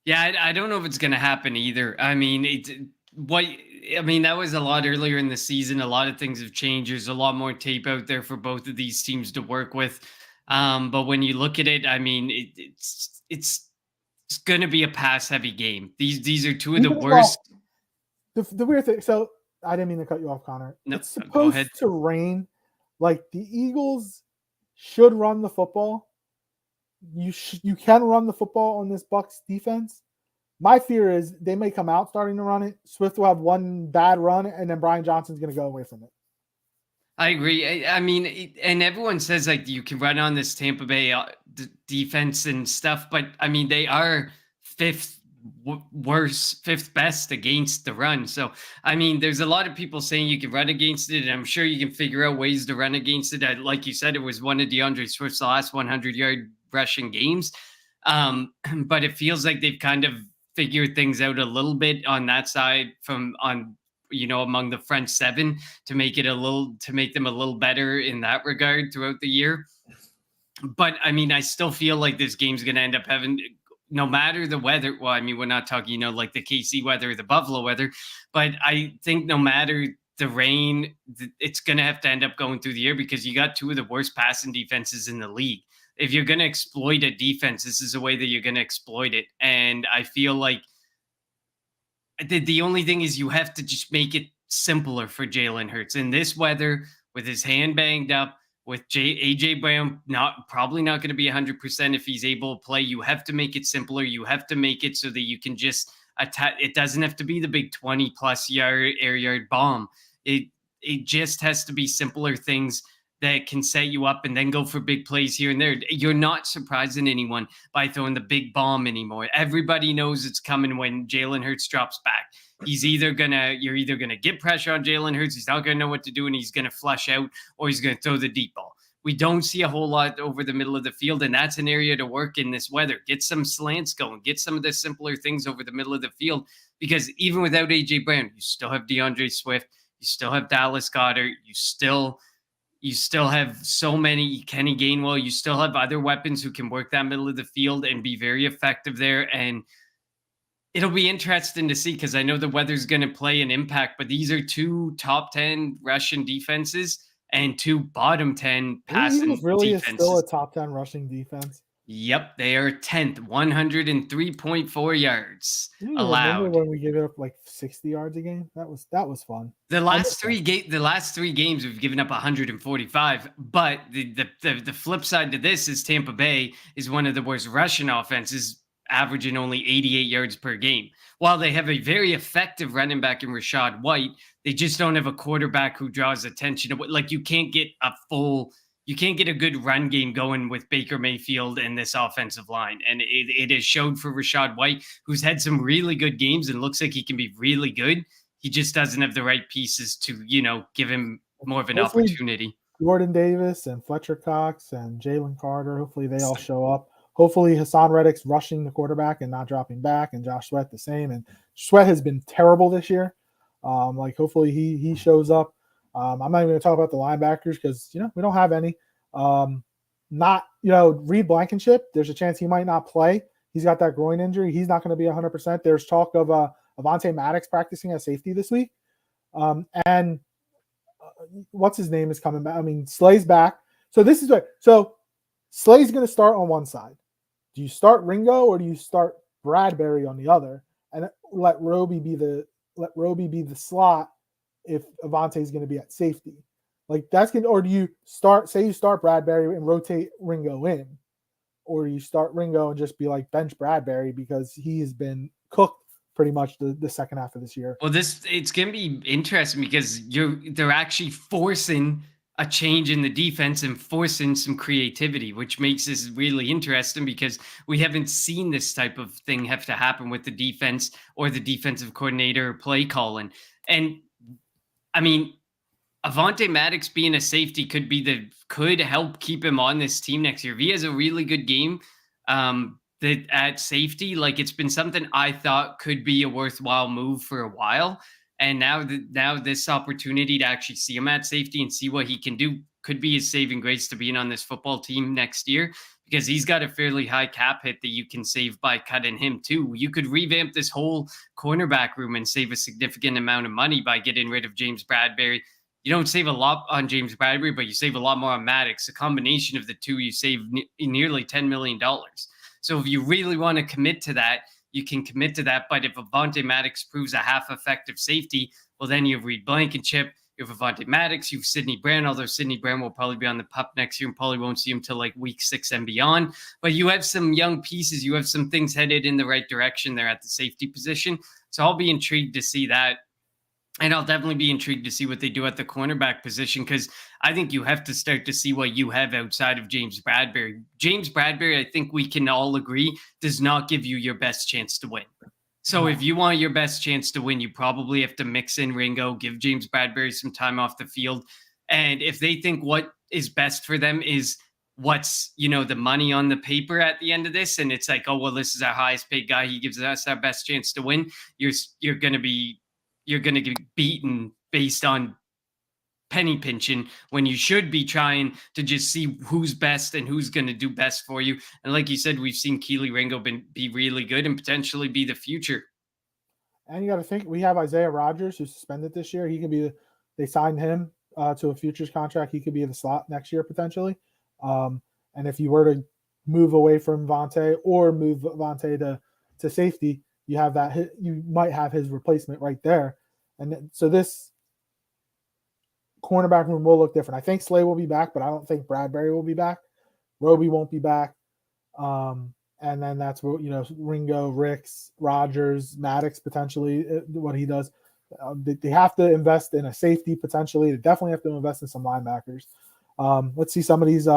Yeah, I don't know if it's going to happen either. I mean, that was a lot earlier in the season. A lot of things have changed. There's a lot more tape out there for both of these teams to work with. But when you look at it, I mean, it's going to be a pass-heavy game. These are two of the worst. The weird thing. So I didn't mean to cut you off, Connor. No, it's supposed to rain. Like, the Eagles should run the football. You can run the football on this Bucs defense. My fear is they may come out starting to run it. Swift will have one bad run, and then Brian Johnson's going to go away from it. I agree. I mean, and everyone says, like, you can run on this Tampa Bay defense and stuff, but I mean, they are fifth best against the run. So, I mean, there's a lot of people saying you can run against it, and I'm sure you can figure out ways to run against it. Like you said, it was one of DeAndre Swift's last 100-yard rushing games. But it feels like they've kind of figured things out a little bit on that side among the front seven to make them a little better in that regard throughout the year. But I mean, I still feel like this game's going to end up having, no matter the weather. Well, I mean, we're not talking, like the KC weather or the Buffalo weather, but I think no matter the rain, it's going to have to end up going through the air because you got two of the worst passing defenses in the league. If you're going to exploit a defense, this is a way that you're going to exploit it. And I feel like the only thing is you have to just make it simpler for Jalen Hurts in this weather with his hand banged up, with A.J. Brown probably not going to be 100% if he's able to play. You have to make it simpler. You have to make it so that you can just attack. It doesn't have to be the big 20-plus air yard bomb. It just has to be simpler things that can set you up and then go for big plays here and there. You're not surprising anyone by throwing the big bomb anymore. Everybody knows it's coming when Jalen Hurts drops back. You're either going to get pressure on Jalen Hurts. He's not going to know what to do, and he's going to flush out, or he's going to throw the deep ball. We don't see a whole lot over the middle of the field, and that's an area to work in this weather. Get some slants going. Get some of the simpler things over the middle of the field, because even without A.J. Brown, you still have DeAndre Swift. You still have Dallas Goedert. You still have so many, Kenny Gainwell. You still have other weapons who can work that middle of the field and be very effective there. And it'll be interesting to see, because I know the weather's going to play an impact, but these are two top 10 Russian defenses and 2 bottom 10 The Eagles passing really is still defenses. a top 10 rushing defense. Yep, they are 10th, 103.4 yards Do you remember allowed. when we gave it up like 60 yards a game? That was fun. The I last missed that. the last 3 games we've given up 145, but the flip side to this is Tampa Bay is one of the worst rushing offenses, averaging only 88 yards per game. While they have a very effective running back in Rashad White, they just don't have a quarterback who draws attention. Like you can't get a good run game going with Baker Mayfield and this offensive line. And it has showed for Rashad White, who's had some really good games and looks like he can be really good. He just doesn't have the right pieces to, give him more of an Hopefully, opportunity. Jordan Davis and Fletcher Cox and Jalen Carter, hopefully they all show up. Hopefully Hassan Reddick's rushing the quarterback and not dropping back, and Josh Sweat the same. And Sweat has been terrible this year. Hopefully he shows up. I'm not even going to talk about the linebackers because we don't have any. Reed Blankenship, there's a chance he might not play. He's got that groin injury. He's not going to be 100%. There's talk of Avonte Maddox practicing at safety this week. And what's his name is coming back. I mean, Slay's back. So this is what. So Slay's going to start on one side. Do you start Ringo or do you start Bradbury on the other, and let Roby be the slot if Avonte is going to be at safety? Like that's going. Or do you start Bradbury and rotate Ringo in, or do you start Ringo and just be like bench Bradbury because he has been cooked pretty much the second half of this year? Well, it's going to be interesting because they're actually forcing a change in the defense and forcing some creativity, which makes this really interesting because we haven't seen this type of thing have to happen with the defense or the defensive coordinator or play calling. And I mean, Avonte Maddox being a safety could help keep him on this team next year. If he has a really good game, that at safety, like it's been something I thought could be a worthwhile move for a while. And now this opportunity to actually see him at safety and see what he can do could be his saving grace to being on this football team next year, because he's got a fairly high cap hit that you can save by cutting him too. You could revamp this whole cornerback room and save a significant amount of money by getting rid of James Bradbury. You don't save a lot on James Bradbury, but you save a lot more on Maddox. A combination of the two, you save nearly $10 million. So if you really want to commit to that, you can commit to that. But if Avonte Maddox proves a half-effective safety, well, then you have Reed Blankenship, you have Avonte Maddox, you have Sidney Brown, although Sidney Brown will probably be on the pup next year and probably won't see him till like week 6 and beyond. But you have some young pieces. You have some things headed in the right direction there at the safety position. So I'll be intrigued to see that. And I'll definitely be intrigued to see what they do at the cornerback position, because I think you have to start to see what you have outside of James Bradbury. James Bradbury, I think we can all agree, does not give you your best chance to win. So if you want your best chance to win, you probably have to mix in Ringo, give James Bradbury some time off the field. And if they think what is best for them is what's, the money on the paper at the end of this, and it's like, oh, well, this is our highest paid guy, he gives us our best chance to win, you're going to get beaten based on penny pinching when you should be trying to just see who's best and who's going to do best for you. And like you said, we've seen Keely Ringo be really good and potentially be the future. And you got to think, we have Isaiah Rodgers, who's suspended this year. He could be they signed him to a futures contract. He could be in the slot next year potentially. And if you were to move away from Vontae or move Vontae to safety, you have that. You might have his replacement right there. And so this cornerback room will look different. I think Slay will be back, but I don't think Bradbury will be back. Roby won't be back. And then that's what, Ringo, Ricks, Rodgers, Maddox, potentially what he does. They have to invest in a safety potentially. They definitely have to invest in some linebackers. Let's see some of these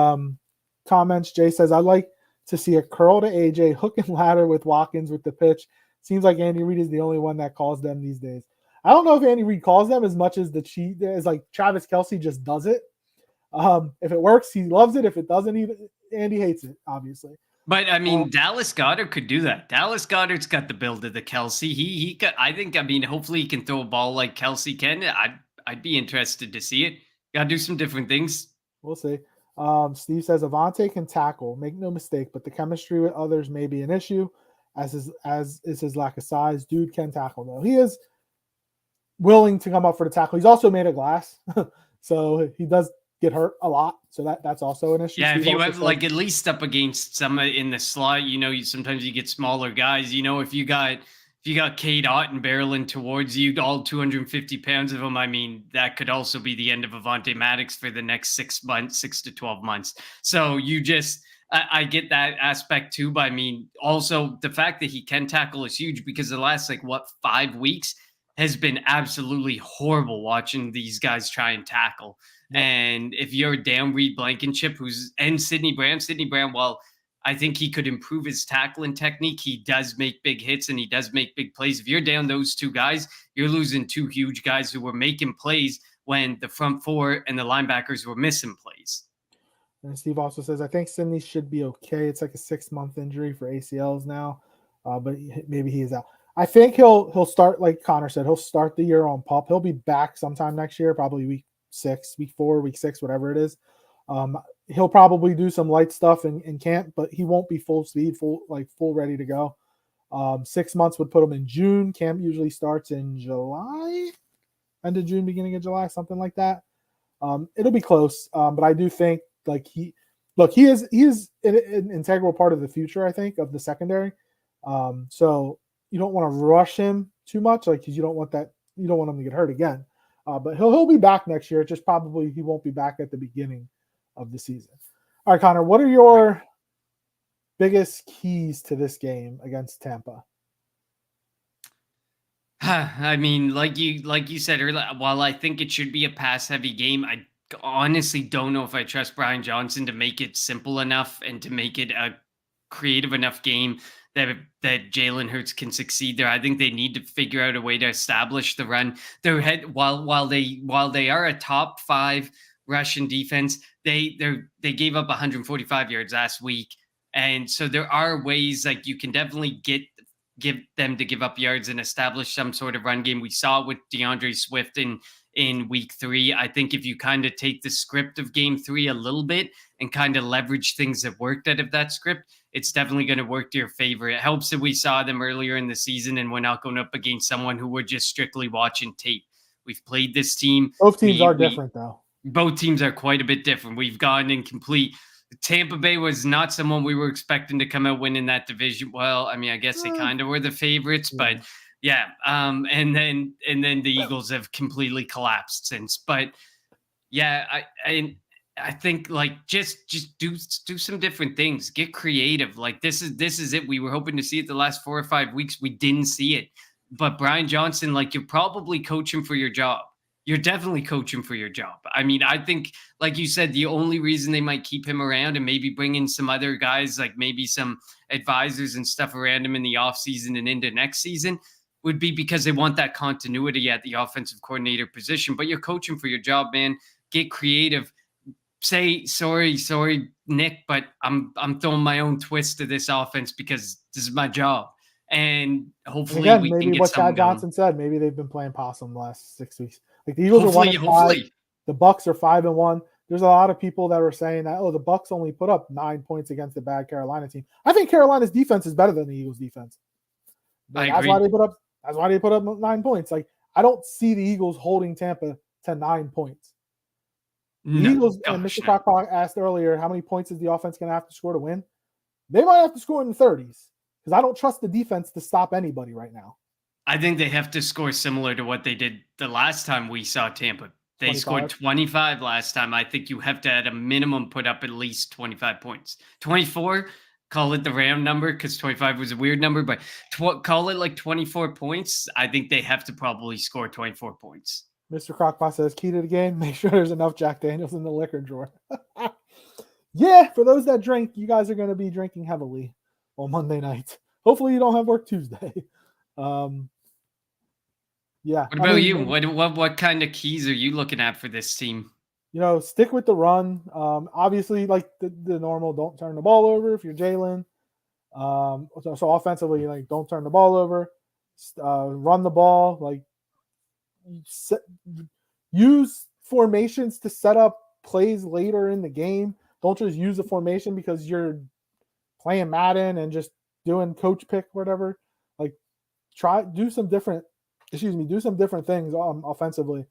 comments. Jay says, I'd like to see a curl to AJ, hook and ladder with Watkins with the pitch. Seems like Andy Reid is the only one that calls them these days. I don't know if Andy Reid calls them as much as as like Travis Kelce just does it. If it works, he loves it. If it doesn't, Andy hates it, obviously. But I mean, Dallas Goedert could do that. Dallas Goedert's got the build of the Kelce. He could, I think, hopefully he can throw a ball like Kelce can. I'd be interested to see it. Got to do some different things. We'll see. Steve says Avonte can tackle, make no mistake, but the chemistry with others may be an issue, as is his lack of size. Dude can tackle though. He is willing to come up for the tackle. He's also made of glass, so he does get hurt a lot, so that's also an issue. Yeah, if Steve you also have said, like at least up against some in the slot, sometimes you get smaller guys. If you got Cade Otton barreling towards you, all 250 pounds of him, I mean, that could also be the end of Avonte Maddox for the next 6 months, 6 to 12 months. So I get that aspect too. But I mean, also the fact that he can tackle is huge because the last 5 weeks has been absolutely horrible watching these guys try and tackle. yep. And if you're down Reed Blankenship, and Sidney Brown, well, I think he could improve his tackling technique. He does make big hits and he does make big plays. If you're down those two guys, you're losing two huge guys who were making plays when the front four and the linebackers were missing plays. And Steve also says, I think Sidney should be okay. It's like a 6-month injury for ACLs now, but maybe he is out. I think he'll start, like Connor said, he'll start the year on PUP. He'll be back sometime next year, probably week 4, week 6, whatever it is. He'll probably do some light stuff in camp, but he won't be full speed, full ready to go. 6 months would put him in June. Camp usually starts in July, end of June, beginning of July, something like that. It'll be close, but I do think he is an integral part of the future, I think, of the secondary. So you don't want to rush him too much, because you don't want him to get hurt again. But he'll be back next year. Just probably he won't be back at the beginning of the season. All right, Connor, what are your biggest keys to this game against Tampa? I mean, like you said earlier, while I think it should be a pass-heavy game, I honestly don't know if I trust Brian Johnson to make it simple enough and to make it a creative enough game that Jalen Hurts can succeed there. I think they need to figure out a way to establish the run. While they are a top 5 Russian defense, they gave up 145 yards last week, and so there are ways you can definitely give them to give up yards and establish some sort of run game. We saw it with DeAndre Swift in week 3. I think if you kind of take the script of game 3 a little bit and kind of leverage things that worked out of that script, it's definitely going to work to your favor. It helps that we saw them earlier in the season and we're not going up against someone who we're just strictly watching tape. We've played this team. Both teams are different, though. Both teams are quite a bit different. We've gone in complete. Tampa Bay was not someone we were expecting to come out winning that division. Well, I mean, I guess they kind of were the favorites, but yeah. And then the Eagles have completely collapsed since. But yeah, I think just do some different things. Get creative. This is it. We were hoping to see it the last 4 or 5 weeks. We didn't see it. But Brian Johnson, you're probably coaching for your job. You're definitely coaching for your job. I mean, I think, like you said, the only reason they might keep him around and maybe bring in some other guys, maybe some advisors and stuff around him in the offseason and into next season, would be because they want that continuity at the offensive coordinator position. But you're coaching for your job, man. Get creative. Say, sorry, Nick, but I'm throwing my own twist to this offense because this is my job. And hopefully again, we maybe can get what something Chad Johnson going. said. Maybe they've been playing possum the last 6 weeks. The Eagles are 1-5. The Bucs are 5-1. There's a lot of people that were saying that, the Bucs only put up 9 points against the bad Carolina team. I think Carolina's defense is better than the Eagles' defense. That's why they put up 9 points. I don't see the Eagles holding Tampa to 9 points. The Eagles, and Mr. Crockpot asked earlier, how many points is the offense going to have to score to win? They might have to score in the 30s because I don't trust the defense to stop anybody right now. I think they have to score similar to what they did the last time we saw Tampa. They 25. scored 25 last time. I think you have to, at a minimum, put up at least 25 points. 24, call it the round number because 25 was a weird number, but call it 24 points. I think they have to probably score 24 points. Mr. Crockpot says, key to the game, make sure there's enough Jack Daniels in the liquor drawer. Yeah, for those that drink, you guys are going to be drinking heavily on Monday night. Hopefully you don't have work Tuesday. Yeah. What about you? What kind of keys are you looking at for this team? Stick with the run. Obviously, the normal, don't turn the ball over if you're Jalen. So offensively, don't turn the ball over. Run the ball. Use formations to set up plays later in the game. Don't just use a formation because you're playing Madden and just doing coach pick, whatever. Do some different things offensively.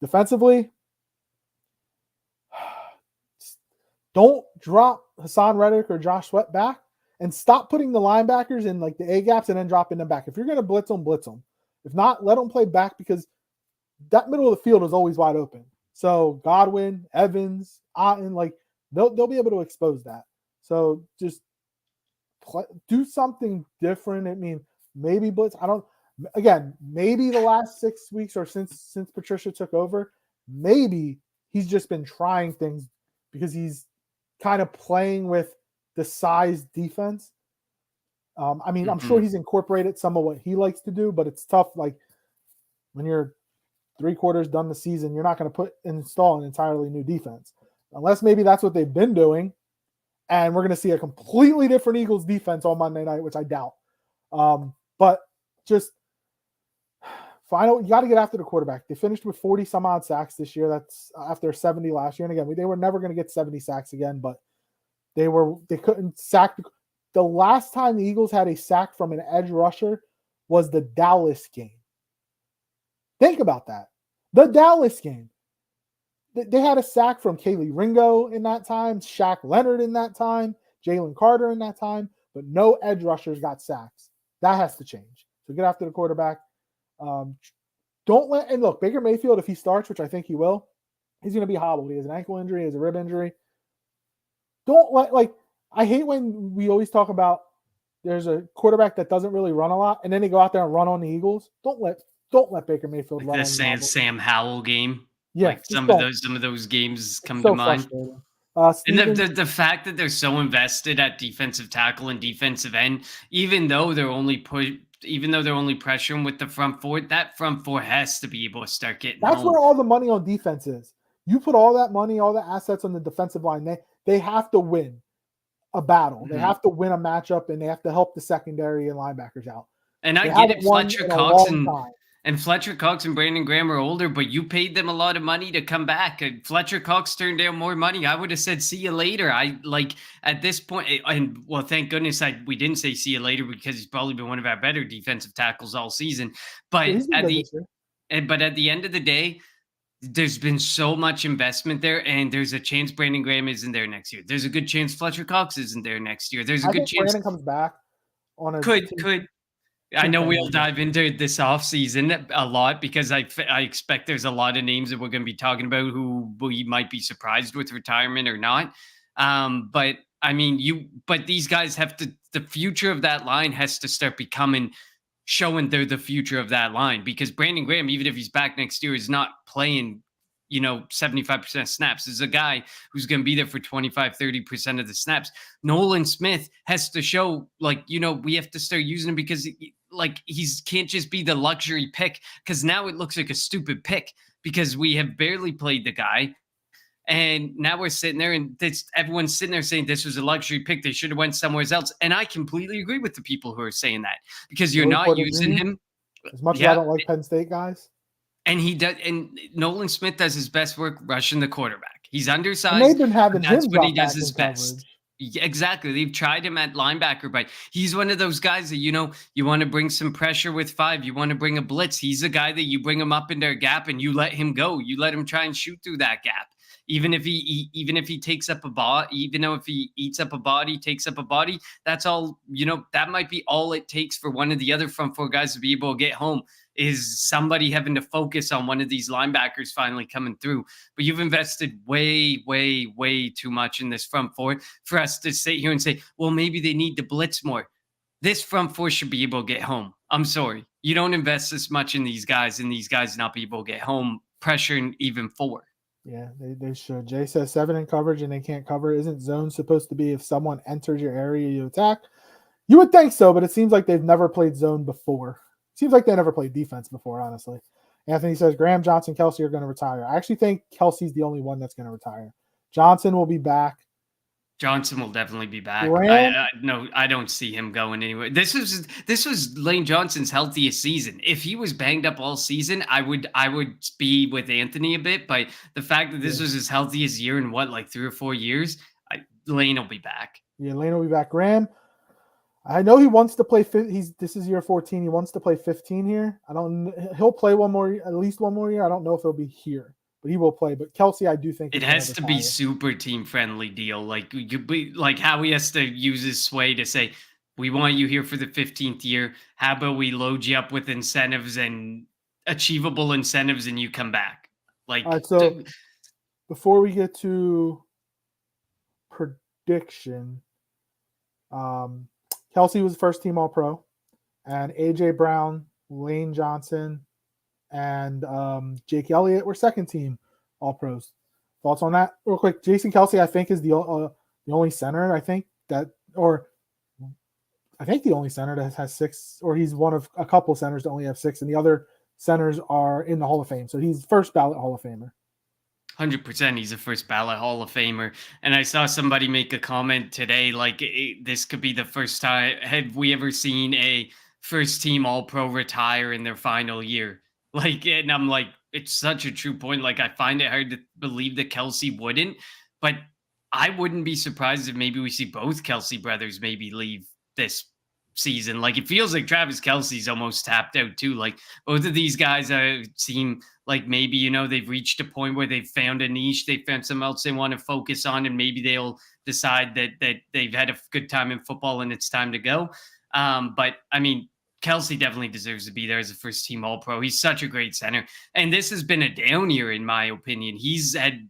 Defensively, Don't drop Hassan Reddick or Josh Sweat back, and stop putting the linebackers in like the A gaps and then dropping them back. If you're going to blitz them, blitz them. If not, let them play back, because that middle of the field is always wide open. So Godwin, Evans, Otten, like they'll be able to expose that. So just do something different. I mean, maybe blitz. Maybe the last 6 weeks or since Patricia took over, maybe he's just been trying things because he's kind of playing with the size defense. I'm sure he's incorporated some of what he likes to do, but it's tough. Like when you're 3/4 done the season, you're not going to install an entirely new defense, unless maybe that's what they've been doing. And we're going to see a completely different Eagles defense on Monday night, which I doubt. But just you got to get after the quarterback. They finished with 40 some odd sacks this year. That's after 70 last year. And again, they were never going to get 70 sacks again, but they couldn't sack. The last time the Eagles had a sack from an edge rusher was the Dallas game. Think about that. The Dallas game. They had a sack from Kaylee Ringo in that time, Shaq Leonard in that time, Jalen Carter in that time, but no edge rushers got sacks. That has to change. So get after the quarterback. Look, Baker Mayfield, if he starts, which I think he will, he's going to be hobbled. He has an ankle injury, he has a rib injury. I hate when we always talk about there's a quarterback that doesn't really run a lot, and then they go out there and run on the Eagles. Don't let Baker Mayfield run on the Eagles. Sam Howell game. Yeah, like some of those games come to mind. And the fact that they're so invested at defensive tackle and defensive end, even though they're only pressuring with the front four, that front four has to be able to start getting That's home. Where all the money on defense is. You put all that money, all the assets on the defensive line, they have to win a battle. Mm-hmm. They have to win a matchup, and they have to help the secondary and linebackers out. And I get it, Fletcher Cox and Brandon Graham are older, but you paid them a lot of money to come back. And Fletcher Cox turned down more money. I would have said, see you later. At this point, and well, thank goodness we didn't say see you later, because he's probably been one of our better defensive tackles all season. But at the end of the day, there's been so much investment there, and there's a chance Brandon Graham isn't there next year. There's a good chance Fletcher Cox isn't there next year. There's a good chance Brandon comes back on a could. I know we'll dive into this offseason a lot, because I expect there's a lot of names that we're going to be talking about who we might be surprised with retirement or not. But these guys the future of that line has to start showing they're the future of that line, because Brandon Graham, even if he's back next year, is not playing 75% of snaps. Is a guy who's going to be there for 25-30% of the snaps. Nolan Smith has to show, we have to start using him, because he can't just be the luxury pick, because now it looks like a stupid pick, because we have barely played the guy. And now we're sitting there, and everyone's sitting there saying this was a luxury pick. They should have went somewhere else. And I completely agree with the people who are saying that, because you're not using him. As much as I don't like Penn State guys. And he does, and Nolan Smith does his best work rushing the quarterback. He's undersized. And they've been having that's what he does his best. Exactly. They've tried him at linebacker, but he's one of those guys that, you want to bring some pressure with 5. You want to bring a blitz. He's a guy that you bring him up into a gap and you let him go. You let him try and shoot through that gap. Even if he takes up a body, even though if he eats up a body, takes up a body, that's all, that might be all it takes for one of the other front four guys to be able to get home, is somebody having to focus on one of these linebackers finally coming through. But you've invested way, way, way too much in this front four for us to sit here and say, well, maybe they need to blitz more. This front four should be able to get home. I'm sorry. You don't invest this much in these guys, and these guys not be able to get home, pressuring even 4. Yeah, they should. Jay says 7 in coverage and they can't cover. Isn't zone supposed to be if someone enters your area, you attack? You would think so, but it seems like they've never played zone before. Seems like they never played defense before, honestly. Anthony says Graham, Johnson, Kelsey are going to retire. I actually think Kelsey's the only one that's going to retire. Johnson will be back. Johnson will definitely be back. I don't see him going anywhere. This was Lane Johnson's healthiest season. If he was banged up all season, I would be with Anthony a bit. But the fact that this was his healthiest year in 3 or 4 years, Lane will be back. Yeah, Lane will be back. Graham, I know he wants to play. This is year 14. He wants to play 15 here. He'll play at least one more year. I don't know if he'll be here, but he will play. But Kelsey, I do think It is going to has to be retire. super team friendly deal. Like you be like Howie has to use his sway to say, we want you here for the 15th year. How about we load you up with incentives and achievable incentives and you come back? All Like right, so before we get to prediction, Kelsey was first team All Pro, and AJ Brown, Lane Johnson, and Jake Elliott were second team All Pros. Thoughts on that, real quick? Jason Kelsey, I think, is the only center. I think the only center that has 6, or he's one of a couple centers that only have 6, and the other centers are in the Hall of Fame. So he's first ballot Hall of Famer. 100%, he's a first ballot Hall of Famer. And I saw somebody make a comment today like this could be the first time. Have we ever seen a first team All Pro retire in their final year? Like, and I'm like, it's such a true point. Like, I find it hard to believe that Kelsey wouldn't, but I wouldn't be surprised if maybe we see both Kelsey brothers maybe leave this season. Like, it feels like Travis Kelsey's almost tapped out too. Like, both of these guys seem like maybe, you know, they've reached a point where they've found a niche, they found something else they want to focus on, and maybe they'll decide that they've had a good time in football and it's time to go. But I mean, Kelsey definitely deserves to be there as a first team All Pro. He's such a great center. And this has been a down year, in my opinion. He's had,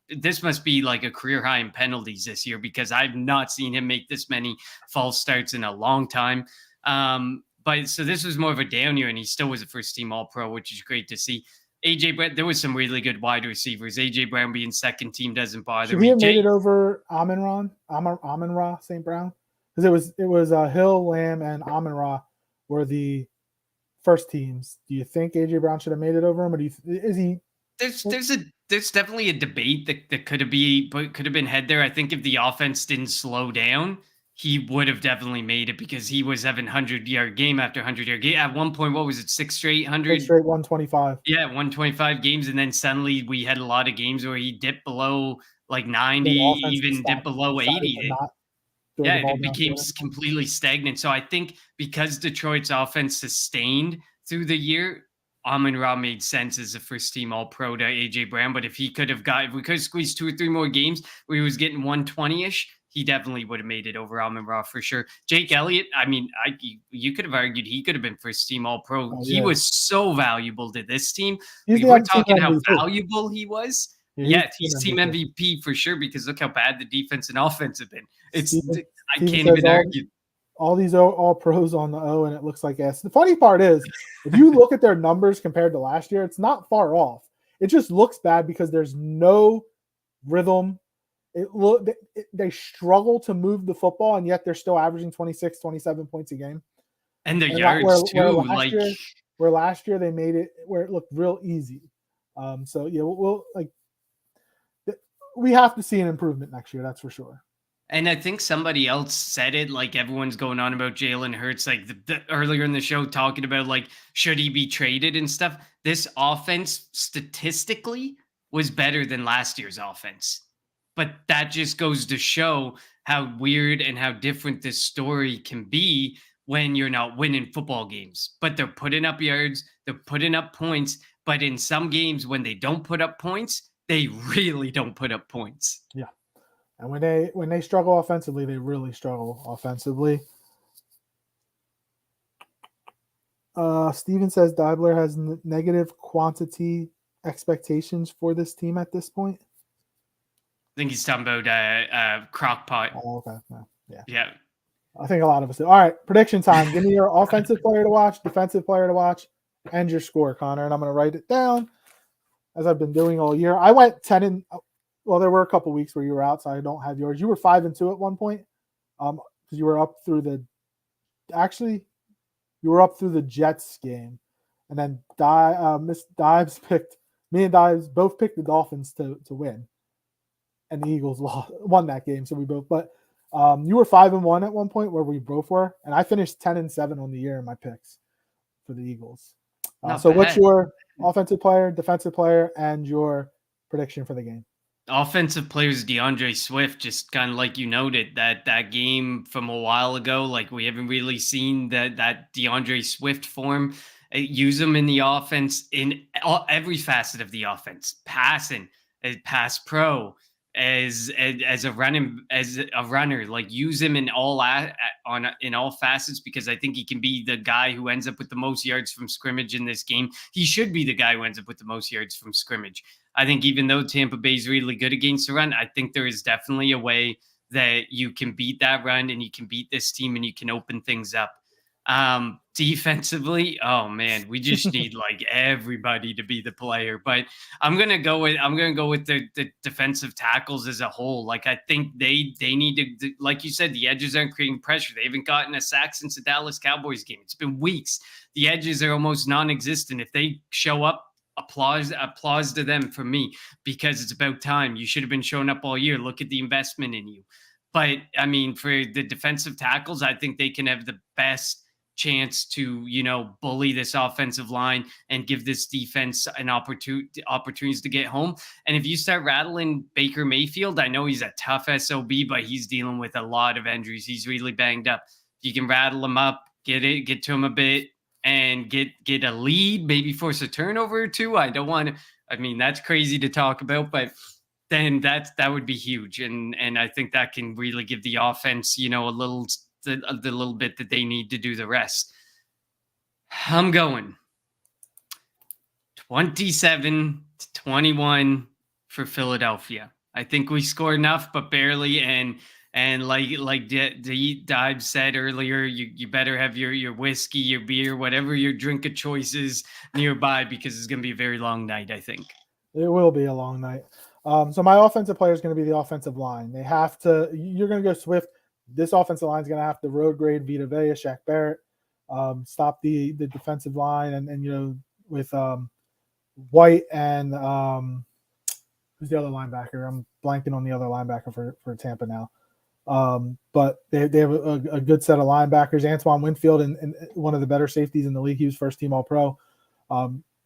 this must be like a career high in penalties this year, because I've not seen him make this many false starts in a long time. But so this was more of a down year, and he still was a first team All Pro, which is great to see. AJ Brown, there was some really good wide receivers. AJ Brown being second team doesn't bother Should me. he have made it over Amon-Ra St. Brown? Because it was Hill, Lamb, and Amon-Ra were the first teams. Do you think AJ Brown should have made it over him, or is he? There's definitely a debate that could have been had there. I think if the offense didn't slow down, he would have definitely made it, because he was having 100-yard game after 100-yard game. At one point, what was it, 6 straight 100? 6 straight 125. Yeah, 125 games, and then suddenly we had a lot of games where he dipped below like 90, even dipped below 80. Yeah, it became completely stagnant. So I think because Detroit's offense sustained through the year, Amon-Ra made sense as a first team All Pro to AJ Brown. But if we could have squeezed 2 or 3 more games where he was getting 120-ish, he definitely would have made it over Amon-Ra for sure. Jake Elliott, I mean, you could have argued he could have been first team All Pro. Oh, yeah. He was so valuable to this team. We're talking how valuable he was. Yeah, he's team MVP for sure, because look how bad the defense and offense have been. I can't even argue. All these all pros on the O, and it looks like S. The funny part is, if you look at their numbers compared to last year, it's not far off. It just looks bad because there's no rhythm. They struggle to move the football, and yet they're still averaging 26, 27 points a game. And the yards too. Where last year they made it where it looked real easy. So yeah, we have to see an improvement next year. That's for sure. And I think somebody else said it, like everyone's going on about Jalen Hurts, like earlier in the show, talking about like, should he be traded and stuff? This offense statistically was better than last year's offense. But that just goes to show how weird and how different this story can be when you're not winning football games. But they're putting up yards, they're putting up points. But in some games, when they don't put up points, they really don't put up points. Yeah. And when they struggle offensively, they really struggle offensively. Steven says Deibler has negative quantity expectations for this team at this point. I think he's talking about Crockpot. Oh, okay. Yeah. I think a lot of us do. All right, prediction time. Give me your offensive player to watch, defensive player to watch, and your score, Connor. And I'm going to write it down as I've been doing all year. I went 10 well, there were a couple weeks where you were out, so I don't have yours. You were 5-2 at one point, because you were up through the Jets game, and then Miss Dives me and Dives both picked the Dolphins to win, and the Eagles won that game. So we both, but you were 5-1 at one point where we both were, and I finished 10-7 on the year in my picks for the Eagles. So what's your offensive player, defensive player, and your prediction for the game? Offensive players, DeAndre Swift, just kind of like you noted, that game from a while ago, like we haven't really seen that DeAndre Swift form Use him in the offense in every facet of the offense, passing, pass pro, as a runner. Like use him in in all facets, because I think he can be the guy who ends up with the most yards from scrimmage in this game. He should be the guy who ends up with the most yards from scrimmage. I think even though Tampa Bay is really good against the run, I think there is definitely a way that you can beat that run and you can beat this team and you can open things up. Defensively, oh man, we just need like everybody to be the player. But I'm gonna go with the defensive tackles as a whole. Like I think they need to, like you said, the edges aren't creating pressure. They haven't gotten a sack since the Dallas Cowboys game. It's been weeks. The edges are almost non-existent. If they show up, applause to them for me, because it's about time. You should have been showing up all year. Look at the investment in you. But I mean, for the defensive tackles, I think they can have the best chance to, bully this offensive line and give this defense an opportunities to get home. And if you start rattling Baker Mayfield, I know he's a tough SOB, but he's dealing with a lot of injuries. He's really banged up. If you can rattle him up, get to him a bit, and get a lead, maybe force a turnover or two. I don't want to. I mean, that's crazy to talk about, but then that would be huge, and I think that can really give the offense, the little bit that they need to do the rest. I'm going 27-21 for Philadelphia. I think we score enough, but barely. And like Dive said earlier, you better have your whiskey, your beer, whatever your drink of choice is nearby, because it's going to be a very long night, I think. It will be a long night. So my offensive player is going to be the offensive line. They have to. You're going to go Swift. This offensive line is going to have to road grade Vita Vea, Shaq Barrett, stop the defensive line, and with White and who's the other linebacker? I'm blanking on the other linebacker for Tampa now. But they have a good set of linebackers. Antoine Winfield and one of the better safeties in the league. He was first team All-Pro.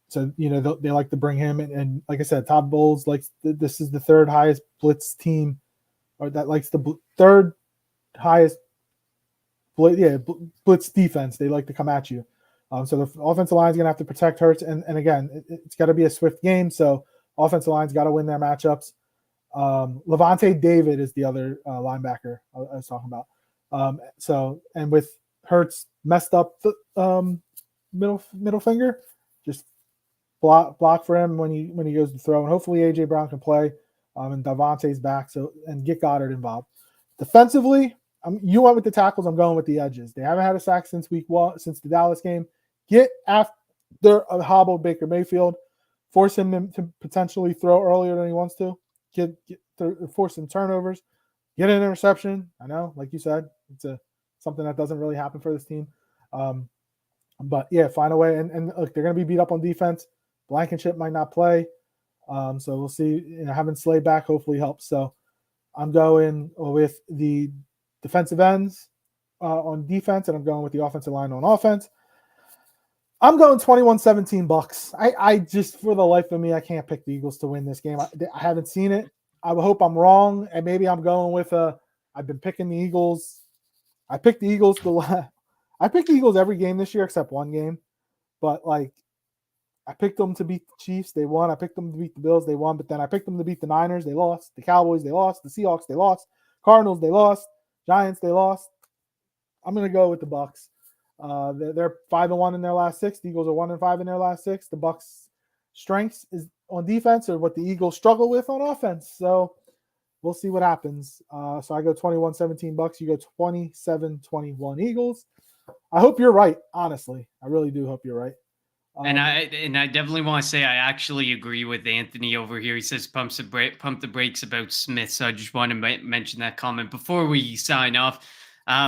So they like to bring him, and like I said, Todd Bowles this is the third highest blitz team, or that likes the third highest blitz defense. They like to come at you. So the offensive line is going to have to protect Hurts, and again, it's got to be a swift game. So offensive line's got to win their matchups. Levante David is the other linebacker I was talking about. And with Hurts messed up the middle finger, just block for him when he goes to throw, and hopefully AJ Brown can play, and Davante's back, and get Goddard involved. Defensively, you went with the tackles. I'm going with the edges. They haven't had a sack since week 1, since the Dallas game. Get after a hobbled Baker Mayfield, force him to potentially throw earlier than he wants to. Force some turnovers, get an interception. I know, like you said, it's something that doesn't really happen for this team. But yeah, find a way. And look, they're going to be beat up on defense. Blankenship might not play. So we'll see. Having Slay back hopefully helps. So I'm going with the defensive ends on defense, and I'm going with the offensive line on offense. I'm going 21-17 Bucs. I just, for the life of me, I can't pick the Eagles to win this game. I haven't seen it. I hope I'm wrong, and maybe I'm going with I've been picking the Eagles. I picked the Eagles I picked the Eagles every game this year except one game. But I picked them to beat the Chiefs. They won. I picked them to beat the Bills. They won. But then I picked them to beat the Niners. They lost. The Cowboys, they lost. The Seahawks, they lost. Cardinals, they lost. Giants, they lost. I'm going to go with the Bucs. They're 5-1 in their last 6. The Eagles are 1-5 in their last 6. The Bucs' strengths is on defense, or what the Eagles struggle with on offense. So we'll see what happens. So I go 21-17 Bucs. You go 27-21 Eagles. I hope you're right. Honestly, I really do hope you're right. And I definitely want to say I actually agree with Anthony over here. He says pump the brakes about Smith. So I just want to mention that comment before we sign off.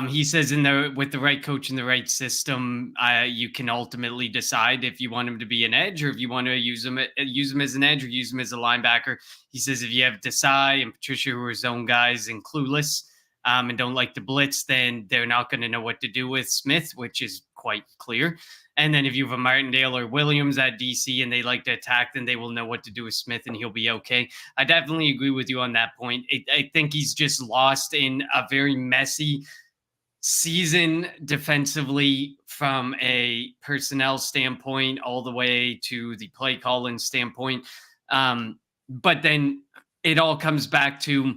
He says with the right coach and the right system, you can ultimately decide if you want him to be an edge, or if you want to use him as an edge, or use him as a linebacker. He says if you have Desai and Patricia, who are zone guys and clueless, and don't like to blitz, then they're not going to know what to do with Smith, which is quite clear. And then if you have a Martindale or Williams at DC and they like to attack, then they will know what to do with Smith and he'll be okay. I definitely agree with you on that point. I think he's just lost in a very messy season defensively from a personnel standpoint all the way to the play calling standpoint. But then it all comes back to,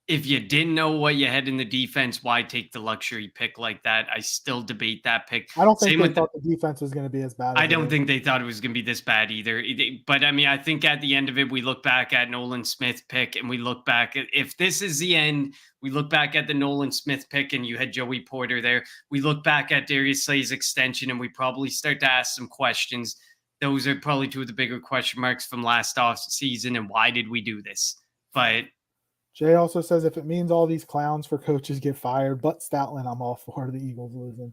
if you didn't know what you had in the defense, why take the luxury pick like that? I still debate that pick. I don't think Same they with thought the defense was going to be as bad. I don't think they thought it was going to be this bad either. But I mean, I think at the end of it, we look back at Nolan Smith pick and we look back at, if this is the end, we look back at the Nolan Smith pick and you had Joey Porter there. We look back at Darius Slay's extension and we probably start to ask some questions. Those are probably two of the bigger question marks from last off season. And why did we do this? But Jay also says, if it means all these clowns for coaches get fired, but Stoutland, I'm all for the Eagles losing.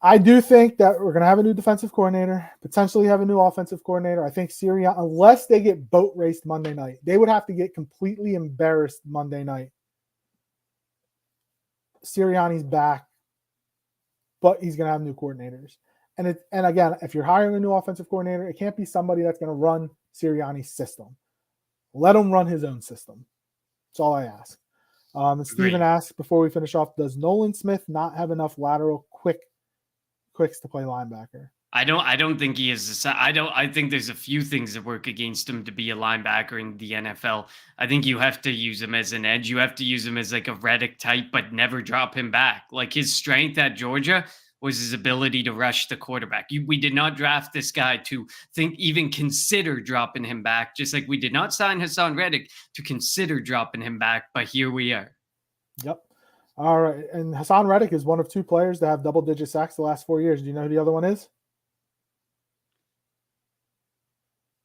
I do think that we're going to have a new defensive coordinator, potentially have a new offensive coordinator. I think Sirianni, unless they get boat raced Monday night, they would have to get completely embarrassed Monday night. Sirianni's back, but he's going to have new coordinators. And again, if you're hiring a new offensive coordinator, it can't be somebody that's going to run Sirianni's system. Let him run his own system. That's all I ask. And Steven asks, before we finish off, does Nolan Smith not have enough lateral quicks to play linebacker? I don't think he is. I think there's a few things that work against him to be a linebacker in the NFL. I think you have to use him as an edge. You have to use him as like a Reddick type, but never drop him back. Like his strength at Georgia was his ability to rush the quarterback. We did not draft this guy to even consider dropping him back, just like we did not sign Hassan Reddick to consider dropping him back, but here we are. Yep. All right. And Hassan Reddick is one of two players that have double-digit sacks the last 4 years. Do you know who the other one is?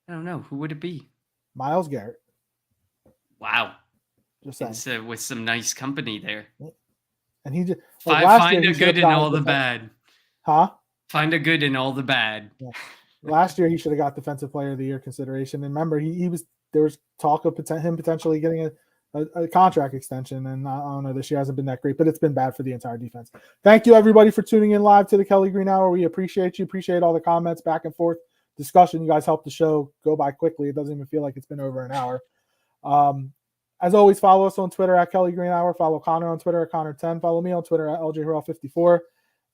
I don't know. Who would it be? Myles Garrett. Wow. Just saying. It's with some nice company there. And he just find a good in all the bad. Huh? Find a good in all the bad. Yeah. Last year he should have got Defensive Player of the Year consideration. And remember, there was talk of him potentially getting a contract extension. And I don't know, this year hasn't been that great, but it's been bad for the entire defense. Thank you everybody for tuning in live to the Kelly Green Hour. We appreciate you. Appreciate all the comments, back and forth discussion. You guys help the show go by quickly. It doesn't even feel like it's been over an hour. As always, follow us on Twitter at Kelly Green Hour. Follow Connor on Twitter at Connor10. Follow me on Twitter at LJHurrell54.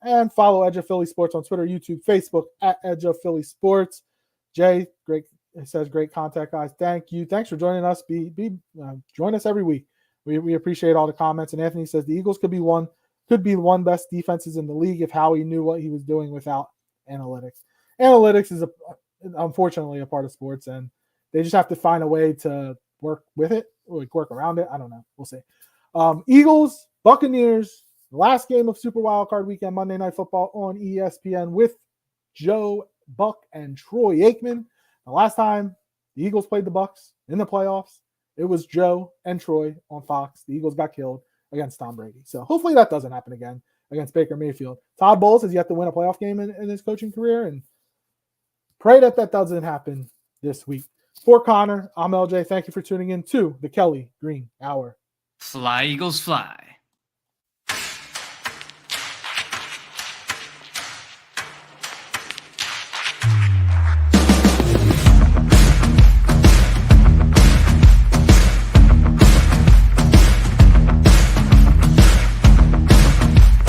And follow Edge of Philly Sports on Twitter, YouTube, Facebook at Edge of Philly Sports. Jay, great. It says great contact, guys. Thank you. Thanks for joining us. Join us every week. We appreciate all the comments. And Anthony says the Eagles could be one best defenses in the league if Howie knew what he was doing without analytics. Analytics is unfortunately a part of sports, and they just have to find a way to work with it, or work around it. I don't know. We'll see. Eagles, Buccaneers, the last game of Super Wildcard Weekend, Monday Night Football on ESPN with Joe Buck and Troy Aikman. The last time the Eagles played the Bucs in the playoffs, it was Joe and Troy on Fox. The Eagles got killed against Tom Brady. So hopefully that doesn't happen again against Baker Mayfield. Todd Bowles has yet to win a playoff game in his coaching career, and pray that doesn't happen this week. For Connor, I'm LJ. Thank you for tuning in to the Kelly Green Hour. Fly, Eagles, fly.